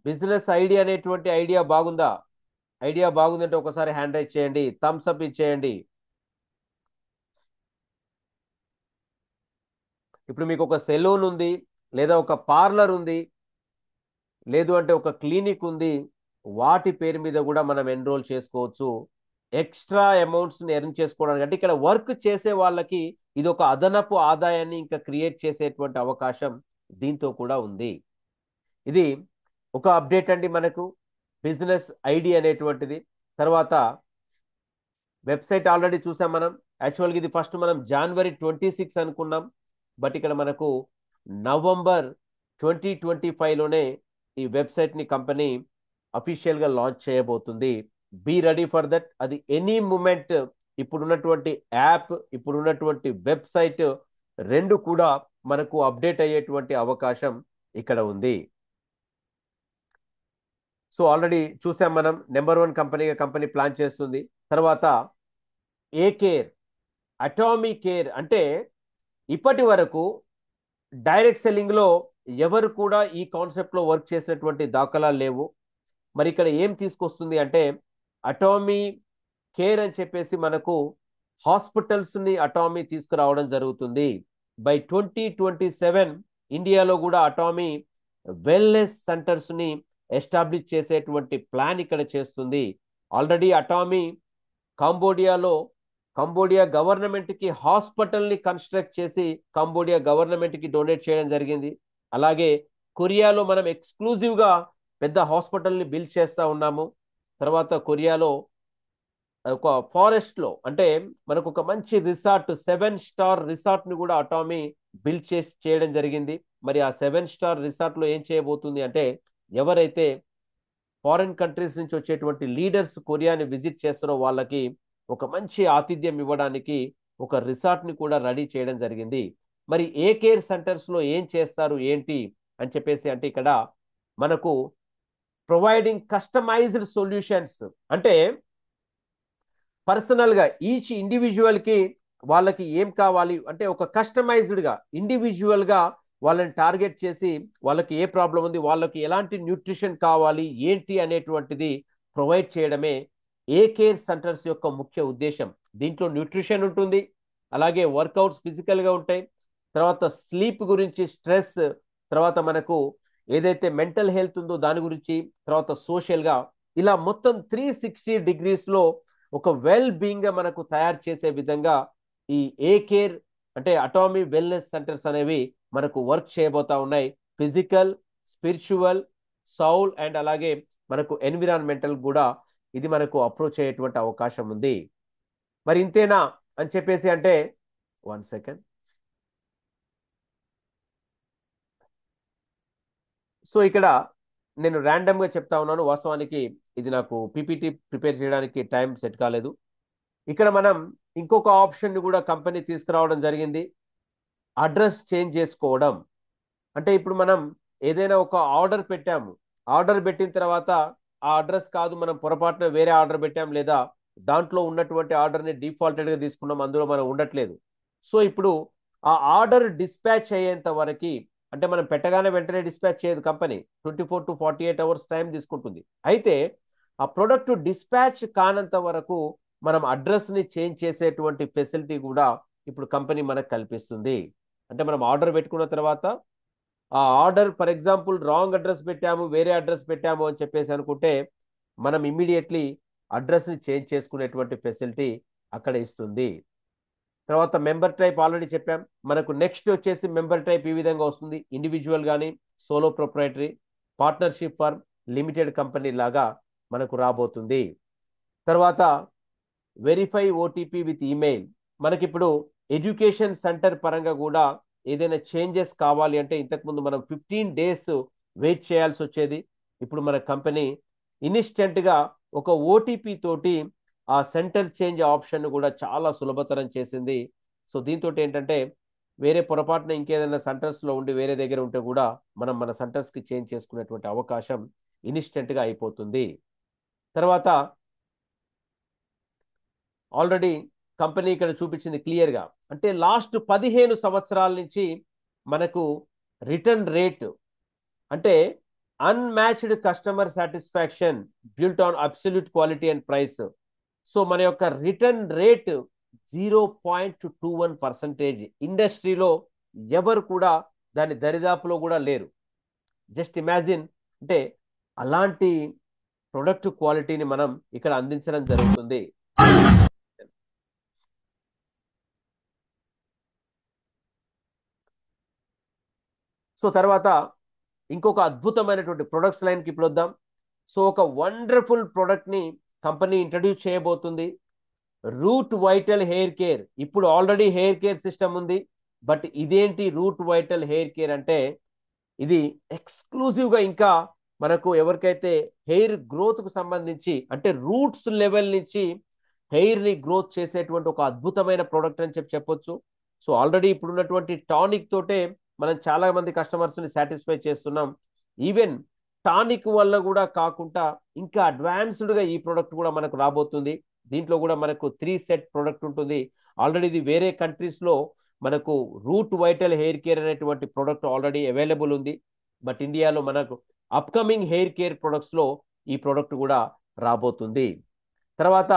బిజినెస్ ఐడియా అనేటువంటి ఐడియా బాగుందా? ఐడియా బాగుందంటే ఒకసారి హ్యాండ్ రైజ్ చేయండి, థమ్స్ అప్ ఇచ్చేయండి. ఇప్పుడు మీకు ఒక సెలూన్ ఉంది, లేదా ఒక పార్లర్ ఉంది, లేదు అంటే ఒక క్లినిక్ ఉంది, వాటి పేరు మీద కూడా మనం ఎన్రోల్ చేసుకోవచ్చు. ఎక్స్ట్రా అమౌంట్స్ ని ఎర్న్ చేసుకోవడానికి, అంటే ఇక్కడ వర్క్ చేసే వాళ్ళకి ఇది ఒక అదనపు ఆదాయాన్ని ఇంకా క్రియేట్ చేసేటువంటి అవకాశం దీంతో కూడా ఉంది. ఇది ఒక అప్డేట్ అండి మనకు బిజినెస్ ఐడి అనేటువంటిది. తర్వాత వెబ్సైట్ ఆల్రెడీ చూసాం మనం. యాక్చువల్గా ఇది ఫస్ట్ మనం జనవరి 26 అనుకున్నాం, బట్ ఇక్కడ మనకు నవంబర్ 2025లోనే ఈ వెబ్సైట్ని కంపెనీ అఫీషియల్గా లాంచ్ చేయబోతుంది. Be ready for that. అది ఎనీ మూమెంట్ ఇప్పుడున్నటువంటి యాప్, ఇప్పుడున్నటువంటి వెబ్సైట్ రెండు కూడా మనకు అప్డేట్ అయ్యేటువంటి అవకాశం ఇక్కడ ఉంది. సో ఆల్రెడీ చూసాం మనం, నెంబర్ 1 కంపెనీగా కంపెనీ ప్లాన్ చేస్తుంది. తర్వాత ఏ కేర్, అటామిక్ కేర్, అంటే ఇప్పటి వరకు డైరెక్ట్ సెల్లింగ్ లో ఎవరు కూడా ఈ కాన్సెప్ట్ లో వర్క్ చేసినటువంటి దాఖలాలు లేవు. మరి ఇక్కడ ఏం తీసుకొస్తుంది అంటే అటామీ కేర్ అని చెప్పేసి మనకు హాస్పిటల్స్ ని అటామీ తీసుకురావడం జరుగుతుంది. బై 2027 ఇండియాలో కూడా అటామీ వెల్నెస్ సెంటర్స్ ని ఎస్టాబ్లిష్ చేసేటువంటి ప్లాన్ ఇక్కడ చేస్తుంది. ఆల్రెడీ అటామీ కాంబోడియాలో కంబోడియా గవర్నమెంట్ కి హాస్పిటల్ ని కన్స్ట్రక్ట్ చేసి కంబోడియా గవర్నమెంట్ కి డొనేట్ చేయడం జరిగింది. అలాగే కొరియాలో మనం ఎక్స్క్లూజివ్ గా పెద్ద హాస్పిటల్ ని బిల్డ్ చేస్తా ఉన్నాము. తర్వాత కొరియాలో ఒక ఫారెస్ట్ లో, అంటే మనకు ఒక మంచి రిసార్ట్, 7 స్టార్ రిసార్ట్ ని కూడా అటామీ బిల్డ్ చేసి చేయడం జరిగింది. మరి ఆ 7 స్టార్ రిసార్ట్ లో ఏం చేయబోతుంది అంటే ఎవరైతే ఫారిన్ కంట్రీస్ నుంచి వచ్చేటువంటి లీడర్స్ కొరియాని విజిట్ చేస్తారో వాళ్ళకి ఒక మంచి ఆతిథ్యం ఇవ్వడానికి ఒక రిసార్ట్ ని కూడా రెడీ చేయడం జరిగింది. మరి ఏ కేర్ సెంటర్స్ లో ఏం చేస్తారు ఏంటి అని చెప్పేసి అంటే ఇక్కడ మనకు ప్రొవైడింగ్ కస్టమైజ్డ్ సొల్యూషన్స్, అంటే పర్సనల్ గా ఈచ్ ఇండివిజువల్ కి వాళ్ళకి ఏం కావాలి అంటే ఒక కస్టమైజ్డ్ గా ఇండివిజువల్ గా వాళ్ళని టార్గెట్ చేసి వాళ్ళకి ఏ ప్రాబ్లం ఉంది, వాళ్ళకి ఎలాంటి న్యూట్రిషన్ కావాలి ఏంటి అనేటువంటిది ప్రొవైడ్ చేయడమే ఏ కేర్ సెంటర్స్ యొక్క ముఖ్య ఉద్దేశం. దీంట్లో న్యూట్రిషన్ ఉంటుంది, అలాగే వర్కౌట్స్ ఫిజికల్ గా ఉంటాయి, తర్వాత స్లీప్ గురించి, స్ట్రెస్, తర్వాత మనకు ఏదైతే మెంటల్ హెల్త్ ఉందో దాని గురించి, తర్వాత సోషల్ గా, ఇలా మొత్తం 360 డిగ్రీస్ లో ఒక వెల్ బీయింగ్ గా మనకు తయారు చేసే విధంగా ఈ ఏ కేర్ అంటే అటామీ వెల్నెస్ సెంటర్స్ అనేవి మనకు వర్క్ చేయబోతా ఉన్నాయి. ఫిజికల్, స్పిరిచువల్, సౌల్ అండ్ అలాగే మనకు ఎన్విరాన్మెంటల్ కూడా ఇది మనకు అప్రోచ్ అయ్యేటువంటి అవకాశం ఉంది. మరి ఇంతేనా అని చెప్పేసి అంటే 1 సెకండ్. సో ఇక్కడ నేను ర్యాండమ్ గా చెప్తా ఉన్నాను, వాస్తవానికి ఇది నాకు పీపీటీ ప్రిపేర్ చేయడానికి టైం సెట్ కాలేదు. ఇక్కడ మనం ఇంకొక ఆప్షన్ ని కూడా కంపెనీ తీసుకురావడం జరిగింది, అడ్రస్ చేంజ్ చేసుకోవడం. అంటే ఇప్పుడు మనం ఏదైనా ఒక ఆర్డర్ పెట్టాము, ఆర్డర్ పెట్టిన తర్వాత ఆ అడ్రస్ కాదు, మనం పొరపాటున వేరే ఆర్డర్ పెట్టాం, లేదా దాంట్లో ఉన్నటువంటి ఆర్డర్ని డిఫాల్టెడ్ గా తీసుకున్నాం, అందులో మనం ఉండట్లేదు. సో ఇప్పుడు ఆ ఆర్డర్ డిస్పాచ్ అయ్యేంత వరకు, అంటే మనం పెట్టగానే వెంటనే డిస్పాచ్ చేయదు కంపెనీ, 24 to 48 అవర్స్ టైం తీసుకుంటుంది. అయితే ఆ ప్రొడక్ట్ డిస్పాచ్ కానంత వరకు మనం అడ్రస్ ని చేంజ్ చేసేటువంటి ఫెసిలిటీ కూడా ఇప్పుడు కంపెనీ మనకు కల్పిస్తుంది. అంటే మనం ఆర్డర్ పెట్టుకున్న తర్వాత ఆ order for example wrong address పెట్టాము, వేరే అడ్రస్ పెట్టాము అని చెప్పేసి అనుకుంటే మనం ఇమ్మీడియట్లీ అడ్రస్ ని చేంజ్ చేసుకునేటువంటి ఫెసిలిటీ అక్కడ ఇస్తుంది. తర్వాత మెంబర్ టైప్ ఆల్రెడీ చెప్పాం. మనకు నెక్స్ట్ వచ్చేసి మెంబర్ టైప్ ఈ విధంగా వస్తుంది, ఇండివిజువల్ కానీ, solo proprietary, partnership firm, limited company లాగా మనకు రాబోతుంది. తర్వాత వెరిఫై ఓటీపీ విత్ ఈమెయిల్. మనకిప్పుడు ఎడ్యుకేషన్ సెంటర్ పరంగా కూడా ఏదైనా చేంజెస్ కావాలి అంటే ఇంతకుముందు మనం 15 days వెయిట్ చేయాల్సి వచ్చేది. ఇప్పుడు మన కంపెనీ ఇన్స్టెంట్ గా ఒక ఓటీపీ తోటి ఆ సెంటర్ చేంజ్ ఆప్షన్ కూడా చాలా సులభతరం చేసింది. సో దీంతో ఏంటంటే వేరే పొరపాటున ఇంకేదైనా సెంటర్స్ లో ఉండి వేరే దగ్గర ఉంటే కూడా మనం మన సెంటర్స్ కి చేంజ్ చేసుకునేటువంటి అవకాశం ఇన్స్టెంట్ గా అయిపోతుంది. తర్వాత ఆల్రెడీ కంపెనీ ఇక్కడ చూపించింది క్లియర్ గా, అంటే లాస్ట్ 15 సంవత్సరాల నుంచి మనకు రిటర్న్ రేట్, అంటే unmatched customer satisfaction built on absolute quality and price. So మన యొక్క రిటర్న్ రేట్ 0.21%. ఇండస్ట్రీలో ఎవరు కూడా దాని దరిదాపులో కూడా లేరు. జస్ట్ ఇమాజిన్, అంటే అలాంటి ప్రొడక్ట్ క్వాలిటీని మనం ఇక్కడ అందించడం జరుగుతుంది. సో తర్వాత ఇంకొక అద్భుతమైనటువంటి ప్రొడక్ట్స్ లైన్కి ఇప్పుడు వద్దాం. సో ఒక వండర్ఫుల్ ప్రొడక్ట్ ని కంపెనీ ఇంట్రడ్యూస్ చేయబోతుంది, రూట్ వైటల్ హెయిర్ కేర్. ఇప్పుడు ఆల్రెడీ హెయిర్ కేర్ సిస్టమ్ ఉంది, బట్ ఇదేంటి రూట్ వైటల్ హెయిర్ కేర్ అంటే ఇది ఎక్స్క్లూజివ్ గా ఇంకా మనకు ఎవరికైతే హెయిర్ గ్రోత్ కు సంబంధించి, అంటే రూట్స్ లెవెల్ నుంచి హెయిర్ ని గ్రోత్ చేసేటువంటి ఒక అద్భుతమైన ప్రోడక్ట్ అని చెప్పొచ్చు. సో ఆల్రెడీ ఇప్పుడున్నటువంటి టానిక్ తోటే మనం చాలా మంది కస్టమర్స్ ని సాటిస్ఫై చేస్తున్నాం. ఈవెన్ టానిక్ వల్ల కూడా కాకుండా ఇంకా అడ్వాన్స్డ్గా ఈ ప్రోడక్ట్ కూడా మనకు రాబోతుంది. దీంట్లో కూడా మనకు 3 సెట్ ప్రోడక్ట్ ఉంటుంది. ఆల్రెడీ ఇది వేరే కంట్రీస్లో మనకు రూట్ వైటల్ హెయిర్ కేర్ అనేటువంటి ప్రోడక్ట్ ఆల్రెడీ అవైలబుల్ ఉంది. బట్ ఇండియాలో మనకు అప్కమింగ్ హెయిర్ కేర్ ప్రొడక్ట్స్లో ఈ ప్రోడక్ట్ కూడా రాబోతుంది. తర్వాత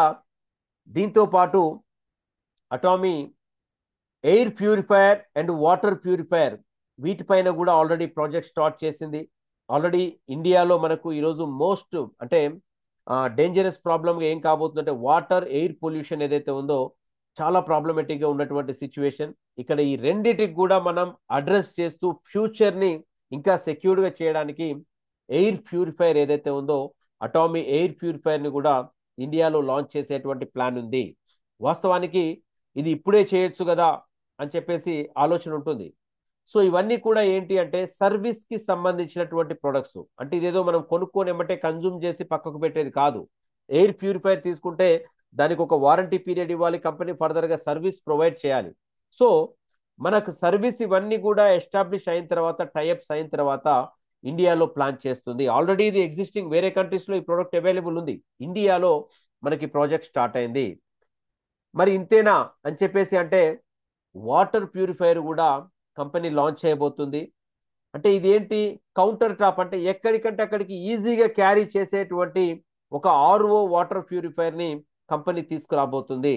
దీంతో పాటు Atomy air purifier and water purifier వీటిపైన కూడా ఆల్రెడీ ప్రాజెక్ట్ స్టార్ట్ చేసింది. ఆల్రెడీ ఇండియాలో మనకు ఈరోజు మోస్ట్ అంటే డేంజరస్ ప్రాబ్లమ్గా ఏం కాబోతుందంటే వాటర్ ఎయిర్ పొల్యూషన్ ఏదైతే ఉందో చాలా ప్రాబ్లమేటిక్గా ఉన్నటువంటి సిచ్యువేషన్. ఇక్కడ ఈ రెండిటికి కూడా మనం అడ్రస్ చేస్తూ ఫ్యూచర్ని ఇంకా సెక్యూర్డ్గా చేయడానికి ఎయిర్ ప్యూరిఫైయర్ ఏదైతే ఉందో అటామీ ఎయిర్ ప్యూరిఫైయర్ని కూడా ఇండియాలో లాంచ్ చేసేటువంటి ప్లాన్ ఉంది. వాస్తవానికి ఇది ఇప్పుడే చేయొచ్చు కదా అని చెప్పేసి ఆలోచన ఉంటుంది. సో ఇవన్నీ కూడా ఏంటి అంటే సర్వీస్కి సంబంధించినటువంటి ప్రొడక్ట్స్. అంటే ఇదేదో మనం కొనుక్కొని ఏమంటే కన్జ్యూమ్ చేసి పక్కకు పెట్టేది కాదు. ఎయిర్ ప్యూరిఫైయర్ తీసుకుంటే దానికి ఒక వారంటీ పీరియడ్ ఇవ్వాలి, కంపెనీ ఫర్దర్గా సర్వీస్ ప్రొవైడ్ చేయాలి. సో మనకు సర్వీస్ ఇవన్నీ కూడా ఎస్టాబ్లిష్ అయిన తర్వాత, టైఅప్స్ అయిన తర్వాత ఇండియాలో ప్లాన్ చేస్తుంది. ఆల్రెడీ ఇది ఎగ్జిస్టింగ్ వేరే కంట్రీస్లో ఈ ప్రోడక్ట్ అవైలబుల్ ఉంది. ఇండియాలో మనకి ప్రాజెక్ట్ స్టార్ట్ అయింది. మరి ఇంతేనా అని చెప్పేసి అంటే వాటర్ ప్యూరిఫైయర్ కూడా కంపెనీ లాంచ్ చేయబోతుంది. అంటే ఇదేంటి కౌంటర్ టాప్, అంటే ఎక్కడికంటే అక్కడికి ఈజీగా క్యారీ చేసేటువంటి ఒక ఆర్ఓ వాటర్ ప్యూరిఫైయర్ని కంపెనీ తీసుకురాబోతుంది.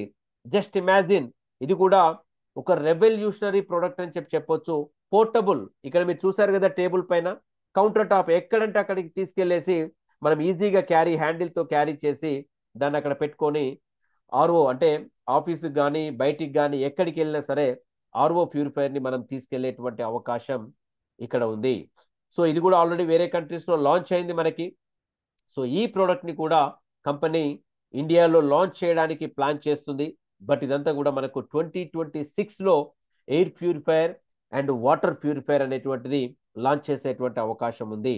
జస్ట్ ఇమాజిన్, ఇది కూడా ఒక రెవల్యూషనరీ ప్రోడక్ట్ అని చెప్పొచ్చు. పోర్టబుల్, ఇక్కడ మీరు చూసారు కదా టేబుల్ పైన కౌంటర్ టాప్, ఎక్కడంటే అక్కడికి తీసుకెళ్లేసి మనం ఈజీగా హ్యాండిల్తో క్యారీ చేసి దాన్ని అక్కడ పెట్టుకొని ఆర్ఓ అంటే ఆఫీస్కి కానీ బయటికి కానీ ఎక్కడికి వెళ్ళినా సరే ఆర్ఓ ప్యూరిఫైయర్ని మనం తీసుకెళ్లేటువంటి అవకాశం ఇక్కడ ఉంది. సో ఇది కూడా ఆల్రెడీ వేరే కంట్రీస్లో లాంచ్ అయింది మనకి. సో ఈ ప్రోడక్ట్ని కూడా కంపెనీ ఇండియాలో లాంచ్ చేయడానికి ప్లాన్ చేస్తుంది. బట్ ఇదంతా కూడా మనకు 2026లో air purifier and water purifier అనేటువంటిది లాంచ్ చేసేటువంటి అవకాశం ఉంది.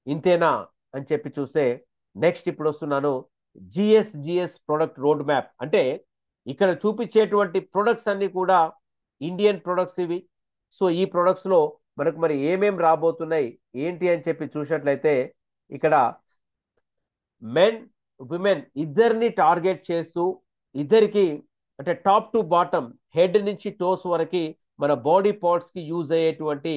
ఇంతేనా అని చెప్పి చూస్తే నెక్స్ట్ ఇప్పుడు వస్తున్నాను జిఎస్ ప్రొడక్ట్ రోడ్ మ్యాప్. అంటే ఇక్కడ చూపించేటువంటి ప్రొడక్ట్స్ అన్ని కూడా ఇండియన్ ప్రొడక్ట్స్ ఇవి. సో ఈ ప్రొడక్ట్స్లో మనకు మరి ఏమేం రాబోతున్నాయి ఏంటి అని చెప్పి చూసినట్లయితే ఇక్కడ మెన్ విమెన్ ఇద్దరిని టార్గెట్ చేస్తూ ఇద్దరికి అంటే టాప్ టు బాటమ్ హెడ్ నుంచి టోస్ వరకు మన బాడీ పార్ట్స్కి యూజ్ అయ్యేటువంటి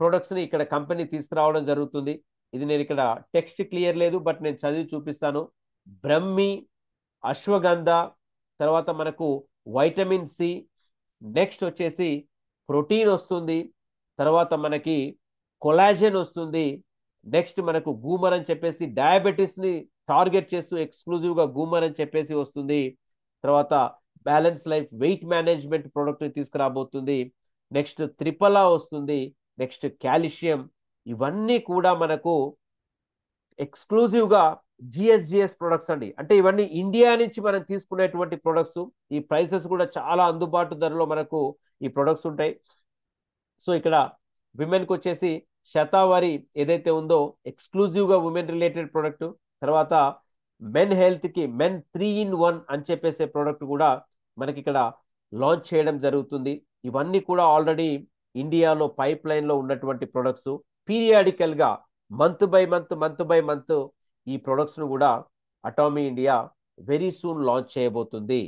ప్రొడక్ట్స్ని ఇక్కడ కంపెనీ తీసుకురావడం జరుగుతుంది. ఇది నేను ఇక్కడ టెక్స్ట్ క్లియర్ లేదు, బట్ నేను చదివి చూపిస్తాను. బ్రహ్మి, అశ్వగంధ, తర్వాత మనకు వైటమిన్ సి, నెక్స్ట్ వచ్చేసి ప్రోటీన్ వస్తుంది, తర్వాత మనకి కొలాజన్ వస్తుంది, నెక్స్ట్ మనకు గూమర్ అని చెప్పేసి డయాబెటీస్ని టార్గెట్ చేస్తూ ఎక్స్క్లూజివ్గా గూమర్ అని చెప్పేసి వస్తుంది. తర్వాత బ్యాలెన్స్ లైఫ్ వెయిట్ మేనేజ్మెంట్ ప్రోడక్ట్ని తీసుకురాబోతుంది. నెక్స్ట్ త్రిపలా వస్తుంది, నెక్స్ట్ కాల్షియం. ఇవన్నీ కూడా మనకు ఎక్స్క్లూజివ్గా జిఎస్ ప్రొడక్ట్స్ అండి. అంటే ఇవన్నీ ఇండియా నుంచి మనం తీసుకునేటువంటి ప్రొడక్ట్స్. ఈ ప్రైసెస్ కూడా చాలా అందుబాటు ధరలో మనకు ఈ ప్రొడక్ట్స్ ఉంటాయి. సో ఇక్కడ విమెన్కి వచ్చేసి శతావరి ఏదైతే ఉందో ఎక్స్క్లూజివ్గా ఉమెన్ రిలేటెడ్ ప్రోడక్ట్. తర్వాత మెన్ హెల్త్కి మెన్ 3-in-1 అని చెప్పేసే ప్రోడక్ట్ కూడా మనకి ఇక్కడ లాంచ్ చేయడం జరుగుతుంది. ఇవన్నీ కూడా ఆల్రెడీ ఇండియాలో పైప్ లైన్లో ఉన్నటువంటి ప్రొడక్ట్స్. పీరియాడికల్గా మంత్ బై మంత్ ఈ ప్రొడక్ట్స్ను కూడా Atomy India very soon launch చేయబోతుంది.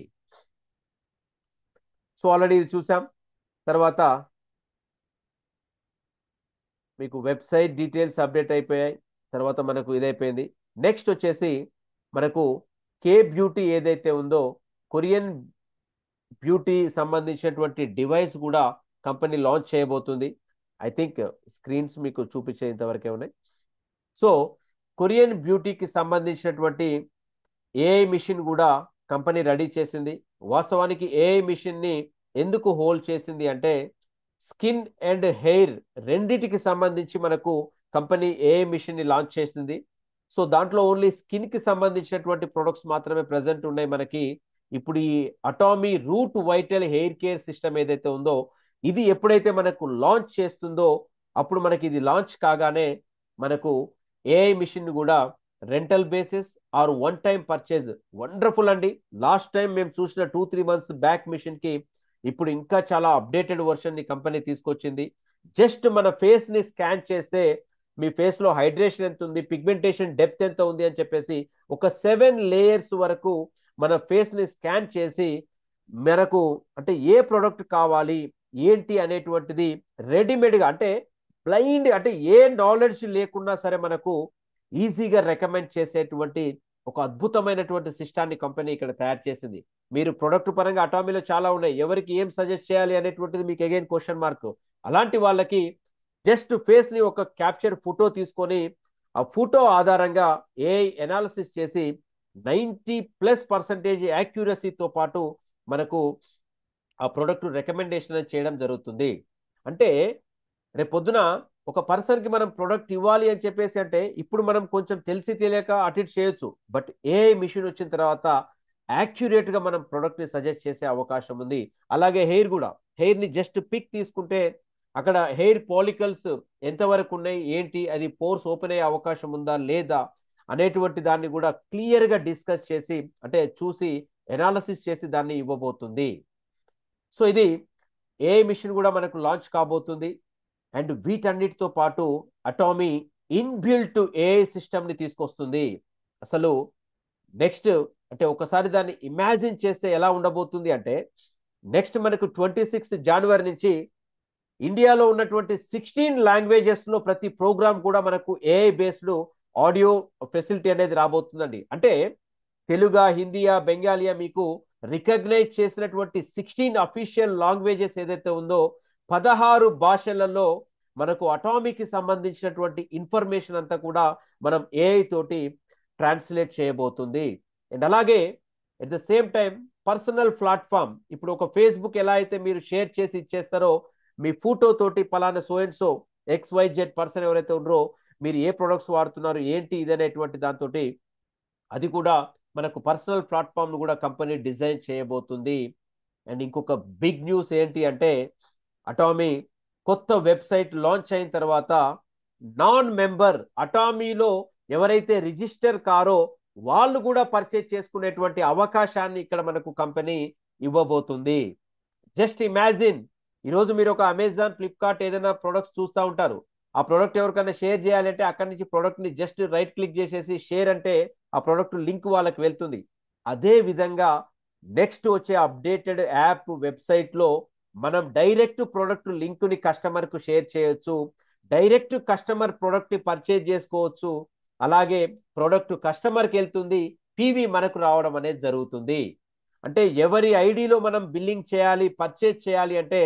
సో ఆల్రెడీ ఇది చూసాం. తర్వాత మీకు వెబ్సైట్ డీటెయిల్స్ అప్డేట్ అయిపోయాయి. తర్వాత మనకు ఇదైపోయింది. నెక్స్ట్ వచ్చేసి మనకు కే బ్యూటీ ఏదైతే ఉందో కొరియన్ బ్యూటీ సంబంధించినటువంటి డివైస్ కూడా కంపెనీ లాంచ్ చేయబోతుంది. ఐ థింక్ స్క్రీన్స్ మీకు చూపించేంతవరకే ఉన్నాయి. సో కొరియన్ బ్యూటీకి సంబంధించినటువంటి ఏఐ మిషన్ కూడా కంపెనీ రెడీ చేసింది. వాస్తవానికి ఏఐ మిషన్ని ఎందుకు హోల్డ్ చేసింది అంటే స్కిన్ అండ్ హెయిర్ రెండిటికి సంబంధించి మనకు కంపెనీ ఏఐ మిషన్ని లాంచ్ చేసింది. సో దాంట్లో ఓన్లీ స్కిన్కి సంబంధించినటువంటి ప్రొడక్ట్స్ మాత్రమే ప్రజెంట్ ఉన్నాయి మనకి. ఇప్పుడు ఈ Atomy root vital hair care system ఏదైతే ఉందో ఇది ఎప్పుడైతే మనకు లాంచ్ చేస్తుందో అప్పుడు మనకి ఇది లాంచ్ కాగానే మనకు ఏఐ మిషన్ కూడా rental basis or one time purchase. Wonderful అండి. లాస్ట్ టైం మేము చూసిన 2-3 months బ్యాక్ మిషన్కి ఇప్పుడు ఇంకా చాలా అప్డేటెడ్ వర్షన్ ని కంపెనీ తీసుకొచ్చింది. జస్ట్ మన ఫేస్ ని స్కాన్ చేస్తే మీ ఫేస్ లో హైడ్రేషన్ ఎంత ఉంది, పిగ్మెంటేషన్ డెప్త్ ఎంత ఉంది అని చెప్పేసి ఒక 7 లేయర్స్ వరకు మన ఫేస్ ని స్కాన్ చేసి మనకు అంటే ఏ ప్రొడక్ట్ కావాలి ఏంటి అనేటువంటిది రెడీమేడ్ గా అంటే బ్లైండ్ అంటే ఏ నాలెడ్జ్ లేకున్నా సరే మనకు ఈజీగా రికమెండ్ చేసేటువంటి ఒక అద్భుతమైనటువంటి సిస్టాన్ని కంపెనీ ఇక్కడ తయారు చేసింది. మీరు ప్రొడక్ట్ పరంగా అటామీలో చాలా ఉన్నాయి, ఎవరికి ఏం సజెస్ట్ చేయాలి అనేటువంటిది మీకు అగైన్ క్వశ్చన్ మార్క్. అలాంటి వాళ్ళకి జస్ట్ ఫేస్ ని ఒక క్యాప్చర్ ఫోటో తీసుకొని ఆ ఫోటో ఆధారంగా ఏఐ ఎనాలిసిస్ చేసి 90+% యాక్యురసీతో పాటు మనకు ఆ ప్రొడక్ట్ రికమెండేషన్ చేయడం జరుగుతుంది. అంటే రేపు పొద్దున ఒక పర్సన్ కి మనం ప్రొడక్ట్ ఇవ్వాలి అని చెప్పేసి అంటే ఇప్పుడు మనం కొంచెం తెలిసి తెలియక అటు ఇటు చేయొచ్చు, బట్ ఏఐ మిషన్ వచ్చిన తర్వాత యాక్యురేట్ గా మనం ప్రొడక్ట్ ని సజెస్ట్ చేసే అవకాశం ఉంది. అలాగే హెయిర్ కూడా, హెయిర్ ని జస్ట్ పిక్ తీసుకుంటే అక్కడ హెయిర్ పాలికల్స్ ఎంతవరకు ఉన్నాయి ఏంటి, అది పోర్స్ ఓపెన్ అయ్యే అవకాశం ఉందా లేదా అనేటువంటి దాన్ని కూడా క్లియర్ గా డిస్కస్ చేసి అంటే చూసి ఎనాలిసిస్ చేసి దాన్ని ఇవ్వబోతుంది. సో ఇది ఏఐ మిషన్ కూడా మనకు లాంచ్ కాబోతుంది. అండ్ వీటన్నిటితో పాటు అటామీ ఇన్బిల్ట్ ఏఐ సిస్టమ్ ని తీసుకొస్తుంది. అసలు నెక్స్ట్ అంటే ఒకసారి దాన్ని ఇమాజిన్ చేస్తే ఎలా ఉండబోతుంది అంటే నెక్స్ట్ మనకు 26 జనవరి నుంచి ఇండియాలో ఉన్నటువంటి 16 లాంగ్వేజెస్ లో ప్రతి ప్రోగ్రామ్ కూడా మనకు ఏఐ బేస్డ్ ఆడియో ఫెసిలిటీ అనేది రాబోతుందండి. అంటే తెలుగా, హిందీయా, బెంగాలీయా మీకు రికగ్నైజ్ చేసినటువంటి 16 అఫీషియల్ లాంగ్వేజెస్ ఏదైతే ఉందో 16 భాషలలో మనకు అటామిక్ కి సంబంధించినటువంటి ఇన్ఫర్మేషన్ అంతా కూడా మనం ఏఐ తోటి ట్రాన్స్లేట్ చేయబోతుంది. అండ్ అలాగే at the same time personal platform, ఇప్పుడు ఒక ఫేస్బుక్ ఎలా అయితే మీరు షేర్ చేసి ఇచ్చేస్తారో మీ ఫోటో తోటి పలానా so and so XYZ person ఎవరైతే ఉన్నారో మీరు ఏ ప్రొడక్ట్స్ వాడుతున్నారు ఏంటి ఇదనేటువంటి దాంతో అది కూడా మనకు పర్సనల్ ప్లాట్ఫామ్ కూడా కంపెనీ డిజైన్ చేయబోతుంది. అండ్ ఇంకొక బిగ్ న్యూస్ ఏంటి అంటే అటామీ కొత్త వెబ్సైట్ లాంచ్ అయిన తర్వాత నాన్ మెంబర్ అటామీలో ఎవరైతే రిజిస్టర్ కారో వాళ్ళు కూడా పర్చేజ్ చేసుకునేటువంటి అవకాశాన్ని ఇక్కడ మనకు కంపెనీ ఇవ్వబోతుంది. జస్ట్ ఇమాజిన్, ఈరోజు మీరు ఒక అమెజాన్, ఫ్లిప్కార్ట్ ఏదైనా ప్రొడక్ట్స్ చూస్తూ ఉంటారు, ఆ ప్రొడక్ట్ ఎవరికైనా షేర్ చేయాలంటే అక్కడి నుంచి ప్రొడక్ట్ ని జస్ట్ రైట్ క్లిక్ చేసేసి షేర్ అంటే ఆ ప్రొడక్ట్ లింక్ వాళ్ళకి వెళ్తుంది. అదే విధంగా నెక్స్ట్ వచ్చే అప్డేటెడ్ యాప్ వెబ్సైట్ లో మనం డైరెక్ట్ ప్రొడక్ట్ లింక్ ని కస్టమర్ కు షేర్ చేయొచ్చు, డైరెక్ట్ కస్టమర్ ప్రొడక్ట్ ని పర్చేజ్ చేసుకోవచ్చు, అలాగే ప్రొడక్ట్ కస్టమర్కి వెళ్తుంది, పీవీ మనకు రావడం అనేది జరుగుతుంది. అంటే ఎవరి ఐడిలో మనం బిల్లింగ్ చేయాలి, పర్చేజ్ చేయాలి అంటే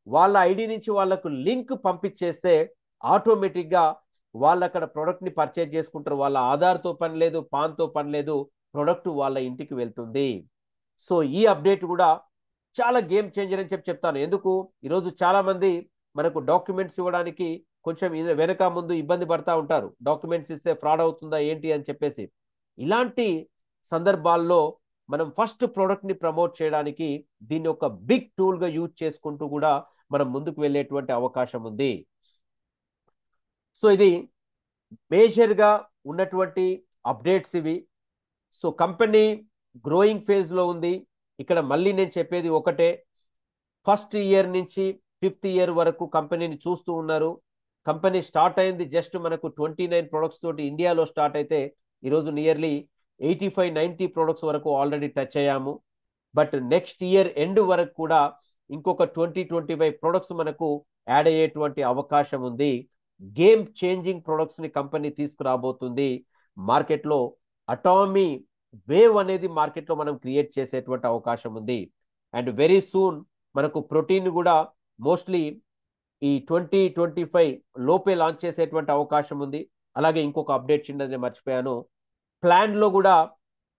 వాళ్ళ ఐడి నుంచి వాళ్ళకు లింక్ పంపించేస్తే ఆటోమేటిక్ గా వాళ్ళు అక్కడ ప్రొడక్ట్ ని పర్చేజ్ చేసుకుంటారు. వాళ్ళ ఆధార్తో పని లేదు, పాన్తో పని లేదు, ప్రొడక్ట్ వాళ్ళ ఇంటికి వెళ్తుంది. సో ఈ అప్డేట్ కూడా చాలా గేమ్ చేంజర్ అని చెప్తాను. ఎందుకు, ఈరోజు చాలా మంది మనకు డాక్యుమెంట్స్ ఇవ్వడానికి కొంచెం వెనక ముందు ఇబ్బంది పడతా ఉంటారు, డాక్యుమెంట్స్ ఇస్తే ఫ్రాడ్ అవుతుందా ఏంటి అని చెప్పేసి. ఇలాంటి సందర్భాల్లో మనం ఫస్ట్ ప్రోడక్ట్ ని ప్రమోట్ చేయడానికి దీన్ని ఒక బిగ్ టూల్ గా యూజ్ చేసుకుంటూ కూడా మనం ముందుకు వెళ్ళేటువంటి అవకాశం ఉంది. సో ఇది మేజర్ గా ఉన్నటువంటి అప్డేట్స్ ఇవి. సో కంపెనీ గ్రోయింగ్ ఫేజ్ లో ఉంది. ఇక్కడ మళ్ళీ నేను చెప్పేది ఒకటే, ఫస్ట్ ఇయర్ నుంచి 5th ఇయర్ వరకు కంపెనీని చూస్తూ ఉన్నారు. కంపెనీ స్టార్ట్ అయింది జస్ట్ మనకు 29 ప్రొడక్ట్స్ తోటి ఇండియాలో స్టార్ట్ అయితే ఈరోజు నియర్లీ 85-90 ప్రొడక్ట్స్ వరకు ఆల్రెడీ టచ్ అయ్యాము. బట్ నెక్స్ట్ ఇయర్ ఎండ్ వరకు కూడా ఇంకొక 20-25 ప్రొడక్ట్స్ మనకు యాడ్ అయ్యేటువంటి అవకాశం ఉంది. గేమ్ చేంజింగ్ ప్రొడక్ట్స్ ని కంపెనీ తీసుకురాబోతుంది. మార్కెట్లో అటామీ వేవ్ అనేది మార్కెట్లో మనం క్రియేట్ చేసేటువంటి అవకాశం ఉంది. అండ్ వెరీ సూన్ మనకు ప్రోటీన్ కూడా మోస్ట్లీ ఈ 2025 లోపే లాంచ్ చేసేటువంటి అవకాశం ఉంది. అలాగే ఇంకొక అప్డేట్ చిన్నది మర్చిపోయాను, ప్లాన్ లో కూడా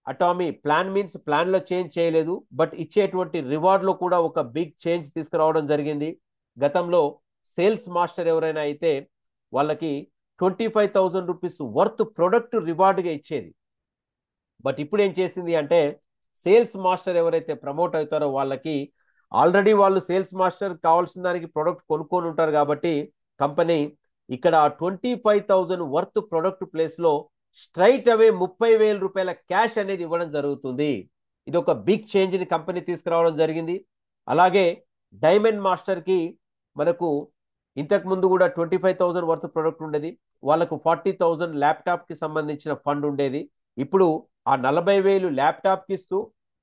అటామీ, ప్లాన్ మీన్స్ ప్లాన్ లో చేంజ్ చేయలేదు, బట్ ఇచ్చేటువంటి రివార్డ్ లో కూడా ఒక బిగ్ చేంజ్ తీసుకురావడం జరిగింది. గతంలో సేల్స్ మాస్టర్ ఎవరైనా అయితే వాళ్ళకి 25,000 రూపీస్ వర్త్ ప్రొడక్ట్ రివార్డ్ గా ఇచ్చేది. బట్ ఇప్పుడు ఏం చేసింది అంటే సేల్స్ మాస్టర్ ఎవరైతే ప్రమోట్ అవుతారో వాళ్ళకి ఆల్రెడీ వాళ్ళు సేల్స్ మాస్టర్ కావాల్సిన దానికి ప్రొడక్ట్ కొనుక్కొని ఉంటారు కాబట్టి కంపెనీ ఇక్కడ 25,000 వర్త్ ప్రొడక్ట్ ప్లేస్ లో స్ట్రైట్ అవే 30,000 రూపాయల క్యాష్ అనేది ఇవ్వడం జరుగుతుంది. ఇది ఒక బిగ్ చేంజ్ ని కంపెనీ తీసుకురావడం జరిగింది. అలాగే డైమండ్ మాస్టర్ కి మనకు ఇంతకు ముందు కూడా 25,000 వర్త్ ప్రొడక్ట్ ఉండేది, వాళ్ళకు 40,000 ల్యాప్టాప్ కి సంబంధించిన ఫండ్ ఉండేది. ఇప్పుడు ఆ 40,000 ల్యాప్టాప్ కి ఇస్తూ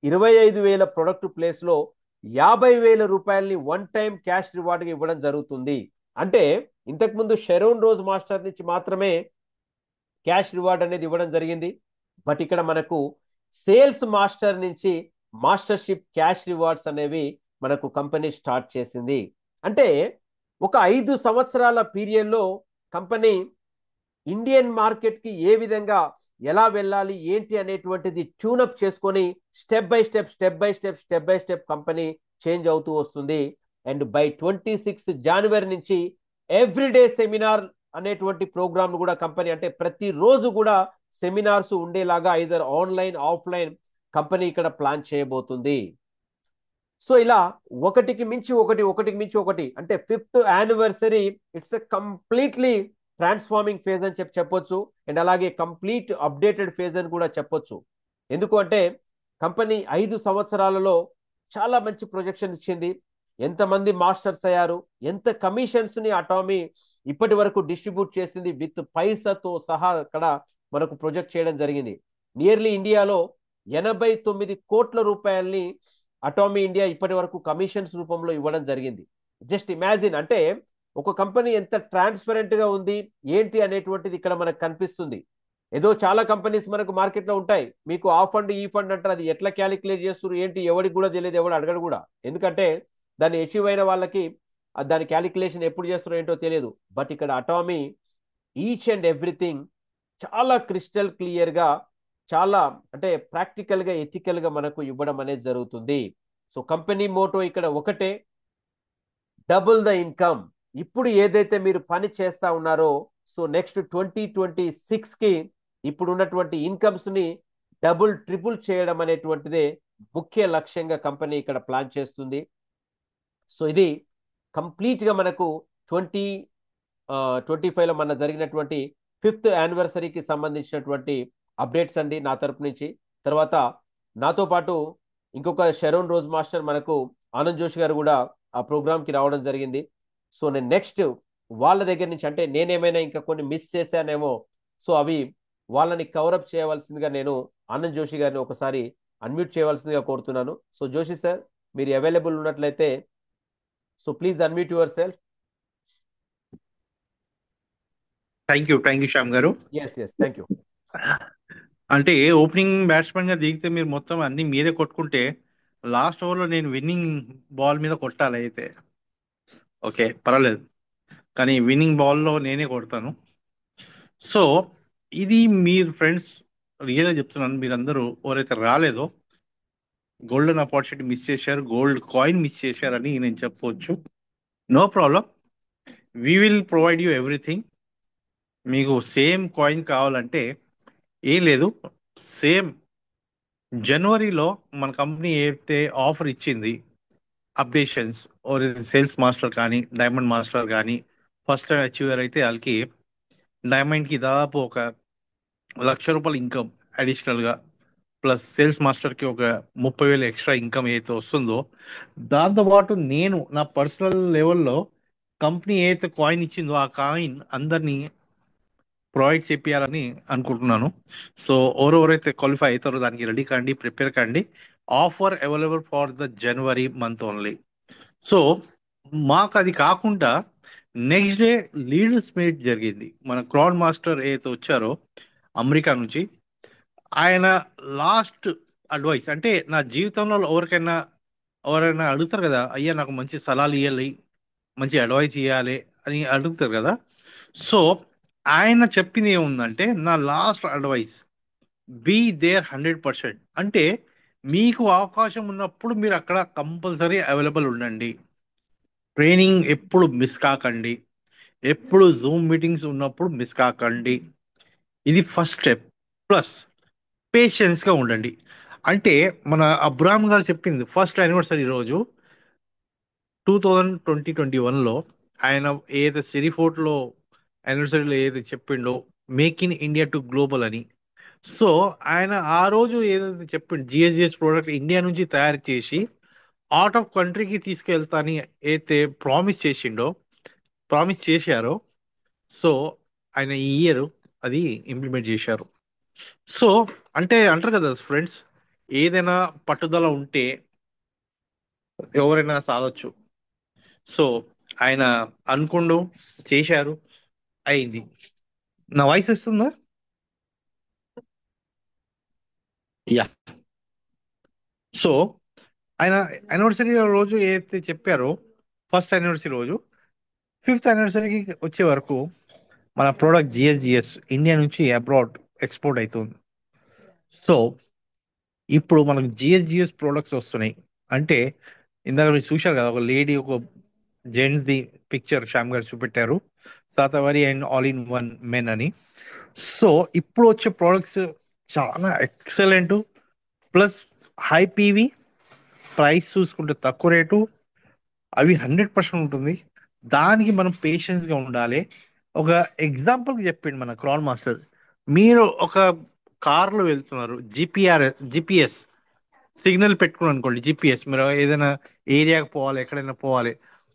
25,000 ప్రొడక్ట్ ప్లేస్ లో 50,000 రూపాయలని వన్ టైం క్యాష్ రివార్డ్ గా ఇవ్వడం జరుగుతుంది. అంటే ఇంతకుముందు షెరోన్ రోజ్ మాస్టర్ నుంచి మాత్రమే క్యాష్ రివార్డ్ అనేది ఇవ్వడం జరిగింది. బట్ ఇక్కడ మనకు సేల్స్ మాస్టర్ నుంచి మాస్టర్షిప్ క్యాష్ రివార్డ్స్ అనేవి మనకు కంపెనీ స్టార్ట్ చేసింది. అంటే ఒక 5 సంవత్సరాల పీరియడ్లో కంపెనీ ఇండియన్ మార్కెట్ కి ఏ విధంగా ఎలా వెళ్ళాలి ఏంటి అనేటువంటిది ట్యూనప్ చేసుకొని step by step company change అవుతూ వస్తుంది. అండ్ బై 26 జనవరి నుంచి ఎవ్రీడే సెమినార్ అనేటువంటి ప్రోగ్రామ్ కూడా కంపెనీ, అంటే ప్రతిరోజు కూడా సెమినార్స్ ఉండేలాగా ఐదర్ ఆన్లైన్ ఆఫ్లైన్ కంపెనీ ఇక్కడ ప్లాన్ చేయబోతుంది. సో ఇలా ఒకటికి మించి ఒకటి, ఒకటికి మించి ఒకటి, అంటే 5th anniversary it's a completely transforming phase అని చెప్పొచ్చు. అండ్ అలాగే కంప్లీట్ అప్డేటెడ్ ఫేజ్ అని కూడా చెప్పొచ్చు. ఎందుకు అంటే కంపెనీ 5 సంవత్సరాలలో చాలా మంచి ప్రొజెక్షన్ ఇచ్చింది. ఎంతమంది మాస్టర్స్ అయ్యారు, ఎంత కమిషన్స్ ని అటామీ ఇప్పటి వరకు డిస్ట్రిబ్యూట్ చేసింది విత్ పైసాతో సహా అక్కడ మనకు ప్రొజెక్ట్ చేయడం జరిగింది. నియర్లీ ఇండియాలో 89 కోట్ల రూపాయల్ని అటామీ ఇండియా ఇప్పటి వరకు కమిషన్స్ రూపంలో ఇవ్వడం జరిగింది. జస్ట్ ఇమాజిన్, అంటే ఒక కంపెనీ ఎంత ట్రాన్స్పరెంట్ గా ఉంది ఏంటి అనేటువంటిది ఇక్కడ మనకు కనిపిస్తుంది. ఏదో చాలా కంపెనీస్ మనకు మార్కెట్ లో ఉంటాయి, మీకు ఆ ఫండ్ ఈ ఫండ్ అంటారు, అది ఎట్లా క్యాలిక్యులేట్ చేస్తారు ఏంటి ఎవరికి కూడా తెలియదు, ఎవడు అడగడు కూడా. ఎందుకంటే దాన్ని అచీవ్ అయిన వాళ్ళకి దాని క్యాలిక్యులేషన్ ఎప్పుడు చేస్తారో ఏంటో తెలియదు. బట్ ఇక్కడ అటామీ ఈచ్ అండ్ ఎవ్రీథింగ్ చాలా క్రిస్టల్ క్లియర్ గా, చాలా అంటే ప్రాక్టికల్ గా ఎథికల్ గా మనకు ఇవ్వడం అనేది జరుగుతుంది. సో కంపెనీ మోటో ఇక్కడ ఒకటే, డబుల్ ద ఇన్కమ్. ఇప్పుడు ఏదైతే మీరు పని చేస్తా ఉన్నారో, సో నెక్స్ట్ 2026 కి ఇప్పుడు ఉన్నటువంటి ఇన్కమ్స్ ని డబుల్ ట్రిపుల్ చేయడం అనేటువంటిదే ముఖ్య లక్ష్యంగా కంపెనీ ఇక్కడ ప్లాన్ చేస్తుంది. సో ఇది కంప్లీట్ గా మనకు 2025లో మన జరిగినటువంటి 5th యానివర్సరీకి సంబంధించినటువంటి అప్డేట్స్ అండి నా తరపు నుంచి. తర్వాత నాతో పాటు ఇంకొక షెరోన్ రోజ్ మాస్టర్ మనకు ఆనంద్ జోషి గారు కూడా ఆ ప్రోగ్రామ్ కి రావడం జరిగింది. సో నేను నెక్స్ట్ వాళ్ళ దగ్గర నుంచి, అంటే నేనేమైనా ఇంకా కొన్ని మిస్ చేశానేమో, సో అవి వాళ్ళని కవరప్ చేయవలసిందిగా నేను ఆనంద్ జోషి గారిని ఒకసారి అన్మ్యూట్ చేయవలసిందిగా కోరుతున్నాను. సో జోషి సార్, మీరు అవైలబుల్ ఉన్నట్లయితే so please unmute yourself. Thank you Shyam గారు. Yes thank you. అంటే ఓపెనింగ్ బ్యాట్స్మెన్ గా దిగితే మీరు మొత్తం అన్ని మీరే కొట్టుకుంటే లాస్ట్ ఓవర్ లో నేను విన్నింగ్ బాల్ మీద కొట్టాలి. అయితే ఓకే పర్వాలేదు, కానీ విన్నింగ్ బాల్లో నేనే కొడతాను. సో ఇది మీరు ఫ్రెండ్స్ రియల్గా చెప్తున్నాను, మీరందరూ ఎవరైతే రాలేదో గోల్డెన్ ఆపర్చునిటీ మిస్ చేశారు, గోల్డ్ కాయిన్ మిస్ చేశారని నేను చెప్పవచ్చు. No problem, we will provide you everything. మీకు సేమ్ కాయిన్ కావాలంటే ఏం లేదు, సేమ్ జనవరిలో మన కంపెనీ ఏదైతే ఆఫర్ ఇచ్చింది అప్డేషన్స్ ఓర్ సేల్స్ మాస్టర్ కానీ డైమండ్ మాస్టర్ కానీ ఫస్ట్ టైం అచీవర్ అయితే వాళ్ళకి డైమండ్కి దాదాపు ఒక ₹1,00,000 ఇన్కమ్ అడిషనల్గా, ప్లస్ సేల్స్ మాస్టర్కి ఒక 30,000 ఎక్స్ట్రా ఇన్కమ్ ఏదైతే వస్తుందో, దాంతోపాటు నేను నా పర్సనల్ లెవెల్లో కంపెనీ ఏదైతే కాయిన్ ఇచ్చిందో ఆ కాయిన్ అందరినీ ప్రొవైడ్ చేయాలని అనుకుంటున్నాను. సో ఎవరెవరైతే క్వాలిఫై అవుతారో దానికి రెడీ కండి, ప్రిపేర్ కండి. Offer available for the January month only. So మాకు అది కాకుండా నెక్స్ట్ డే లీడర్స్ మీట్ జరిగింది. మన క్రౌడ్ మాస్టర్ ఏదైతే వచ్చారో అమెరికా నుంచి, ఆయన లాస్ట్ అడ్వైస్, అంటే నా జీవితంలో ఎవరైనా అడుగుతారు కదా, అయ్యా నాకు మంచి సలహాలు ఇవ్వాలి, మంచి అడ్వైస్ ఇవ్వాలి అని అడుగుతారు కదా. సో ఆయన చెప్పింది ఏముందంటే, నా లాస్ట్ అడ్వైస్ బీ దేర్ 100%. అంటే మీకు అవకాశం ఉన్నప్పుడు మీరు అక్కడ కంపల్సరీ అవైలబుల్ ఉండండి, ట్రైనింగ్ ఎప్పుడు మిస్ కాకండి, ఎప్పుడు జూమ్ మీటింగ్స్ ఉన్నప్పుడు మిస్ కాకండి. ఇది ఫస్ట్ స్టెప్. ప్లస్ పేషెన్స్గా ఉండండి. అంటే మన అబ్రాహం గారు చెప్పింది ఫస్ట్ యానివర్సరీ రోజు 2021లో ఆయన ఏదైతే సిరిఫోర్ట్లో యానివర్సరీలో ఏదైతే చెప్పిండో make in India to global అని. సో ఆయన ఆ రోజు ఏదైతే చెప్పిండు జిఎస్జిఎస్ ప్రోడక్ట్ ఇండియా నుంచి తయారు చేసి అవుట్ ఆఫ్ కంట్రీకి తీసుకెళ్తాని అయితే ప్రామిస్ చేశారో, సో ఆయన ఈ ఇయర్ అది ఇంప్లిమెంట్ చేశారు. సో అంటే అంటారు కదా ఫ్రెండ్స్, ఏదైనా పట్టుదల ఉంటే ఎవరైనా సాధొచ్చు. సో ఆయన అనుకుండు, చేశారు, అయింది. నా వాయిస్ వస్తుందా? యా. సో ఆయన యానివర్సరీ రోజు ఏదైతే చెప్పారో, ఫస్ట్ యానివర్సరీ రోజు, ఫిఫ్త్ యానివర్సరీకి వచ్చే వరకు మన ప్రోడక్ట్ జిఎస్జిఎస్ ఇండియా నుంచి అబ్రాడ్ ఎక్స్పోర్ట్ అవుతుంది. సో ఇప్పుడు మనకు జిఎస్జిఎస్ ప్రోడక్ట్స్ వస్తున్నాయి. అంటే ఇందాక మీరు చూశారు కదా, ఒక లేడీ, ఒక జెంట్స్ ది పిక్చర్ శ్యామ్ గారు చూపెట్టారు, సాతవారి and all in one men అని. సో ఇప్పుడు వచ్చే ప్రోడక్ట్స్ చాలా excellent, plus high PV, price చూసుకుంటే తక్కువ రేటు, అవి 100% ఉంటుంది. దానికి మనం పేషెన్స్ గా ఉండాలి. ఒక ఎగ్జాంపుల్ చెప్పిండు మన క్రాన్ మాస్టర్. మీరు ఒక కార్లో వెళ్తున్నారు, జిపిఎస్ సిగ్నల్ పెట్టుకుని అనుకోండి, జిపిఎస్ మీరు ఏదైనా ఏరియాకి పోవాలి, ఎక్కడైనా పోవాలి,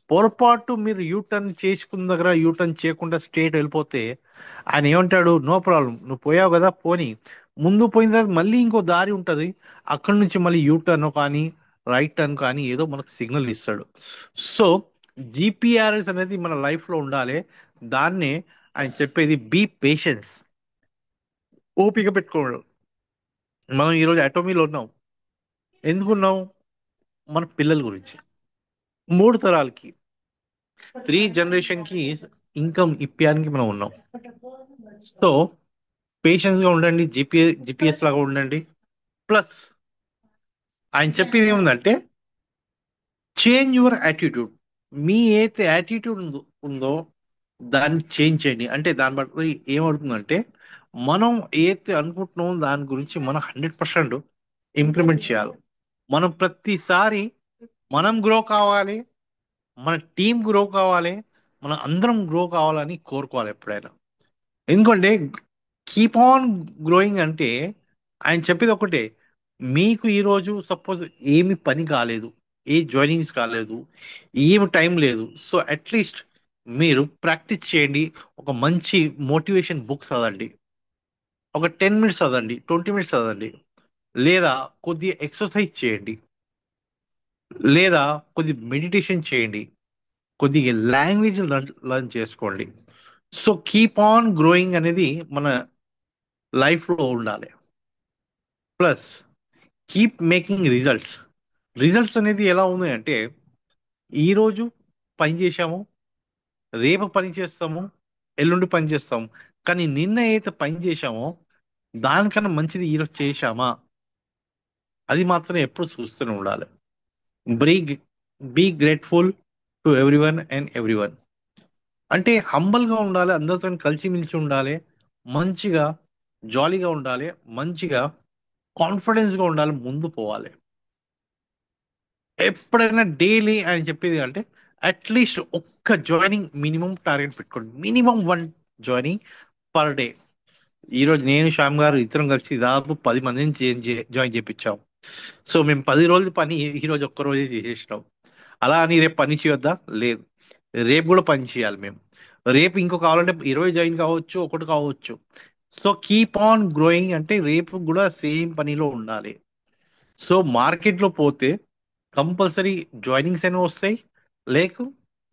పొరపాటు మీరు యూటర్న్ చేసుకున్న దగ్గర యూటర్న్ చేయకుండా స్ట్రేట్ వెళ్ళిపోతే ఆయన ఏమంటాడు, నో ప్రాబ్లం, నువ్వు పోయావు కదా పోనీ, ముందు పోయిన తర్వాత మళ్ళీ ఇంకో దారి ఉంటుంది, అక్కడి నుంచి మళ్ళీ యూటర్న్ కానీ రైట్ టర్న్ కానీ ఏదో మనకు సిగ్నల్ ఇస్తాడు. సో జిపిఆర్ఎస్ అనేది మన లైఫ్ లో ఉండాలి. దాన్నే ఆయన చెప్పేది, బీ పేషెన్స్, ఓపిక పెట్టుకోవడం. మనం ఈరోజు అటోమీలో ఉన్నాం, ఎందుకున్నాం? మన పిల్లల గురించి, 3 తరాలకి, 3 జనరేషన్ కి ఇన్కమ్ ఇప్పియానికి మనం ఉన్నాం. సో పేషెన్స్ గా ఉండండి, జిపిఎస్ లాగా ఉండండి. ప్లస్ ఆయన చెప్పేది ఏముందంటే, చేంజ్ యువర్ యాటిట్యూడ్. మీ ఏదైతే యాటిట్యూడ్ ఉందో దాన్ని చేంజ్ చేయండి. అంటే దాన్ని బట్టి ఏమవుతుందంటే, మనం ఏదైతే అనుకుంటున్నామో దాని గురించి మనం 100% ఇంప్లిమెంట్ చేయాలి. మనం ప్రతిసారి మనం గ్రో కావాలి, మన టీం గ్రో కావాలి, మన అందరం గ్రో కావాలని కోరుకోవాలి ఎప్పుడైనా. ఎందుకంటే కీప్ ఆన్ గ్రోయింగ్ అంటే ఆయన చెప్పేది ఒకటే, మీకు ఈరోజు సపోజ్ ఏమి పని కాలేదు, ఏ జాయినింగ్స్ కాలేదు, ఏమి టైం లేదు, సో అట్లీస్ట్ మీరు ప్రాక్టీస్ చేయండి. ఒక మంచి మోటివేషన్ బుక్ చదవండి, ఒక 10 మినిట్స్ చదవండి, 20 మినిట్స్ చదవండి, లేదా కొద్దిగా ఎక్సర్సైజ్ చేయండి, లేదా కొద్ది మెడిటేషన్ చేయండి, కొద్దిగా లాంగ్వేజ్ లర్న్ చేసుకోండి. సో కీప్ ఆన్ గ్రోయింగ్ అనేది మన లైఫ్ లో ఉండాలి. Plus keep making results. Results అనేది ఎలా ఉంది అంటే, ఈ రోజు పని చేశాము, రేపు పని చేస్తాము, ఎల్లుండి పని చేస్తాము, కానీ నిన్న అయితే పని చేశామో దానికన్నా మంచిది ఈరోజు చేశామా, అది మాత్రం ఎప్పుడు చూస్తూనే ఉండాలి. Be be grateful to everyone and everyone. అంటే హంబల్ గా ఉండాలి, అందరితో కలిసిమెలిసి ఉండాలి, మంచిగా జాలీగా ఉండాలి, మంచిగా కాన్ఫిడెన్స్ గా ఉండాలి, ముందు పోవాలి. ఎప్పుడైనా డైలీ ఆయన చెప్పేది అంటే, అట్లీస్ట్ ఒక్క జాయినింగ్ మినిమం టార్గెట్ పెట్టుకోండి, మినిమం 1 జాయినింగ్ పర్ డే. ఈ రోజు నేను శ్యామ్ గారు ఇద్దరం కలిసి దాదాపు 10 మందిని జాయిన్ చేయించాం. సో మేము 10 రోజుల పని ఈ రోజు ఒక్క రోజే చేసేసినాం. అలా అని రేపు పని చేయొద్దా? లేదు, రేపు కూడా పని చేయాలి మేము. రేపు ఇంకో కావాలంటే 20 జాయిన్ కావచ్చు, ఒకటి కావచ్చు. సో కీప్ ఆన్ గ్రోయింగ్ అంటే రేపు కూడా సేమ్ పనిలో ఉండాలి. సో మార్కెట్ లో పోతే కంపల్సరీ జాయినింగ్స్ అయినా వస్తాయి, లేక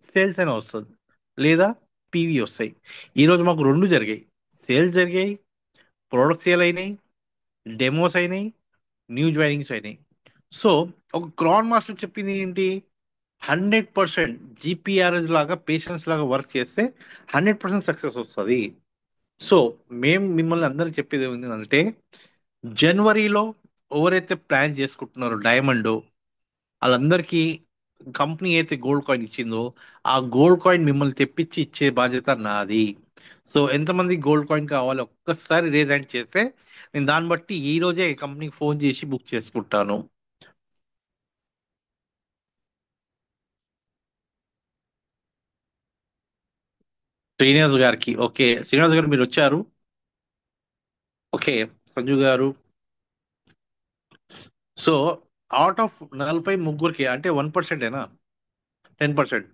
సేల్స్ అయినా వస్తుంది, లేదా పీవీ వస్తాయి. ఈరోజు మాకు రెండు జరిగాయి, సేల్స్ జరిగాయి, ప్రోడక్ట్ సేల్ అయినాయి, డెమోస్ అయినాయి, న్యూ జాయినింగ్స్ అయినాయి. సో ఒక క్రాన్ మాస్టర్ చెప్పింది ఏంటి, 100% జిపిఆర్ఎస్ లాగా పేషెన్స్ లాగా వర్క్ చేస్తే 100% సక్సెస్ వస్తుంది. సో మేము మిమ్మల్ని అందరికి చెప్పేది ఏంటంటే, జనవరిలో ఎవరైతే ప్లాన్ చేసుకుంటున్నారో డైమండ్, వాళ్ళందరికీ కంపెనీ అయితే గోల్డ్ కాయిన్ ఇచ్చిందో ఆ గోల్డ్ కాయిన్ మిమ్మల్ని తెప్పించి ఇచ్చే బాధ్యత నాది. సో ఎంతమంది గోల్డ్ కాయిన్ కావాలి ఒక్కసారి రేజ్ హ్యాండ్ చేస్తే నేను దాన్ని బట్టి ఈ రోజే కంపెనీకి ఫోన్ చేసి బుక్ చేసుకుంటాను. శ్రీనివాస్ గారికి, ఓకే శ్రీనివాస్ గారు మీరు వచ్చారు. ఓకే సంజు గారు. సో అవుట్ ఆఫ్ 40 ముగ్గురికి అంటే 1%ఏనా, 10%?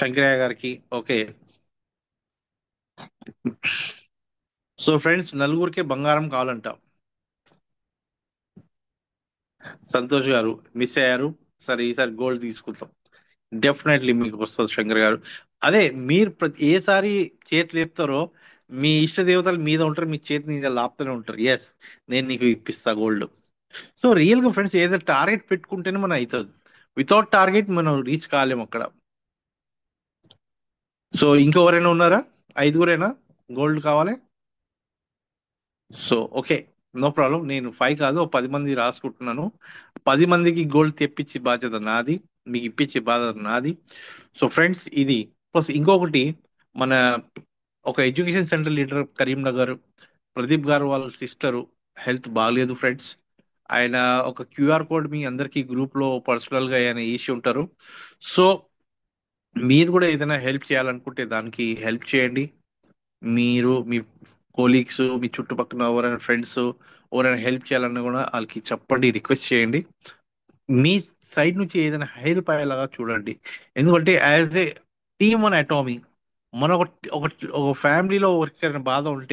శంకరయ్య గారికి. ఓకే. సో ఫ్రెండ్స్, నలుగురికి బంగారం కావాలంట. సంతోష్ గారు మిస్ అయ్యారు. సరే, ఈసారి గోల్డ్ తీసుకుంటాం. డెఫినెట్లీ మీకు వస్తుంది శంకర్ గారు. అదే, మీరు ఏసారి చేతి లేపుతారో మీ ఇష్ట దేవతలు మీద ఉంటారు, మీ చేతి మీద లాపుతూనే ఉంటారు. ఎస్, నేను నీకు ఇప్పిస్తా గోల్డ్. సో రియల్ గా ఫ్రెండ్స్, ఏదో టార్గెట్ పెట్టుకుంటేనే మనం అవుతుంది. వితౌట్ టార్గెట్ మనం రీచ్ కాలేము అక్కడ. సో ఇంకెవరైనా ఉన్నారా? ఐదుగురేనా గోల్డ్ కావాలి? So okay, no problem. నేను 5 కాదు, ఓ 10 మంది రాసుకుంటున్నాను. 10 మందికి గోల్డ్ తెప్పించి బాధ్యత నాది, మీకు ఇప్పించే బాధ్యత నాది. సో ఫ్రెండ్స్, ఇది ప్లస్ ఇంకొకటి, మన ఒక education centre leader Karimnagar Pradeep గారు వాళ్ళ సిస్టర్ హెల్త్ బాగాలేదు ఫ్రెండ్స్. ఆయన ఒక క్యూఆర్ కోడ్ మీ అందరికి గ్రూప్ లో పర్సనల్ గా ఆయన ఇచ్చి ఉంటారు. సో మీరు కూడా ఏదైనా హెల్ప్ చేయాలనుకుంటే దానికి హెల్ప్ చేయండి. మీరు మీ కోలీగ్స్, మీ చుట్టుపక్కల ఎవరైనా ఫ్రెండ్స్ ఎవరైనా హెల్ప్ చేయాలన్నా కూడా వాళ్ళకి చెప్పండి, రిక్వెస్ట్ చేయండి. మీ సైడ్ నుంచి ఏదైనా హెల్ప్ అయ్యేలాగా చూడండి. ఎందుకంటే as a team an Atomy, మన ఒక ఒక ఫ్యామిలీలో ఎవరికైనా బాధ ఉంటే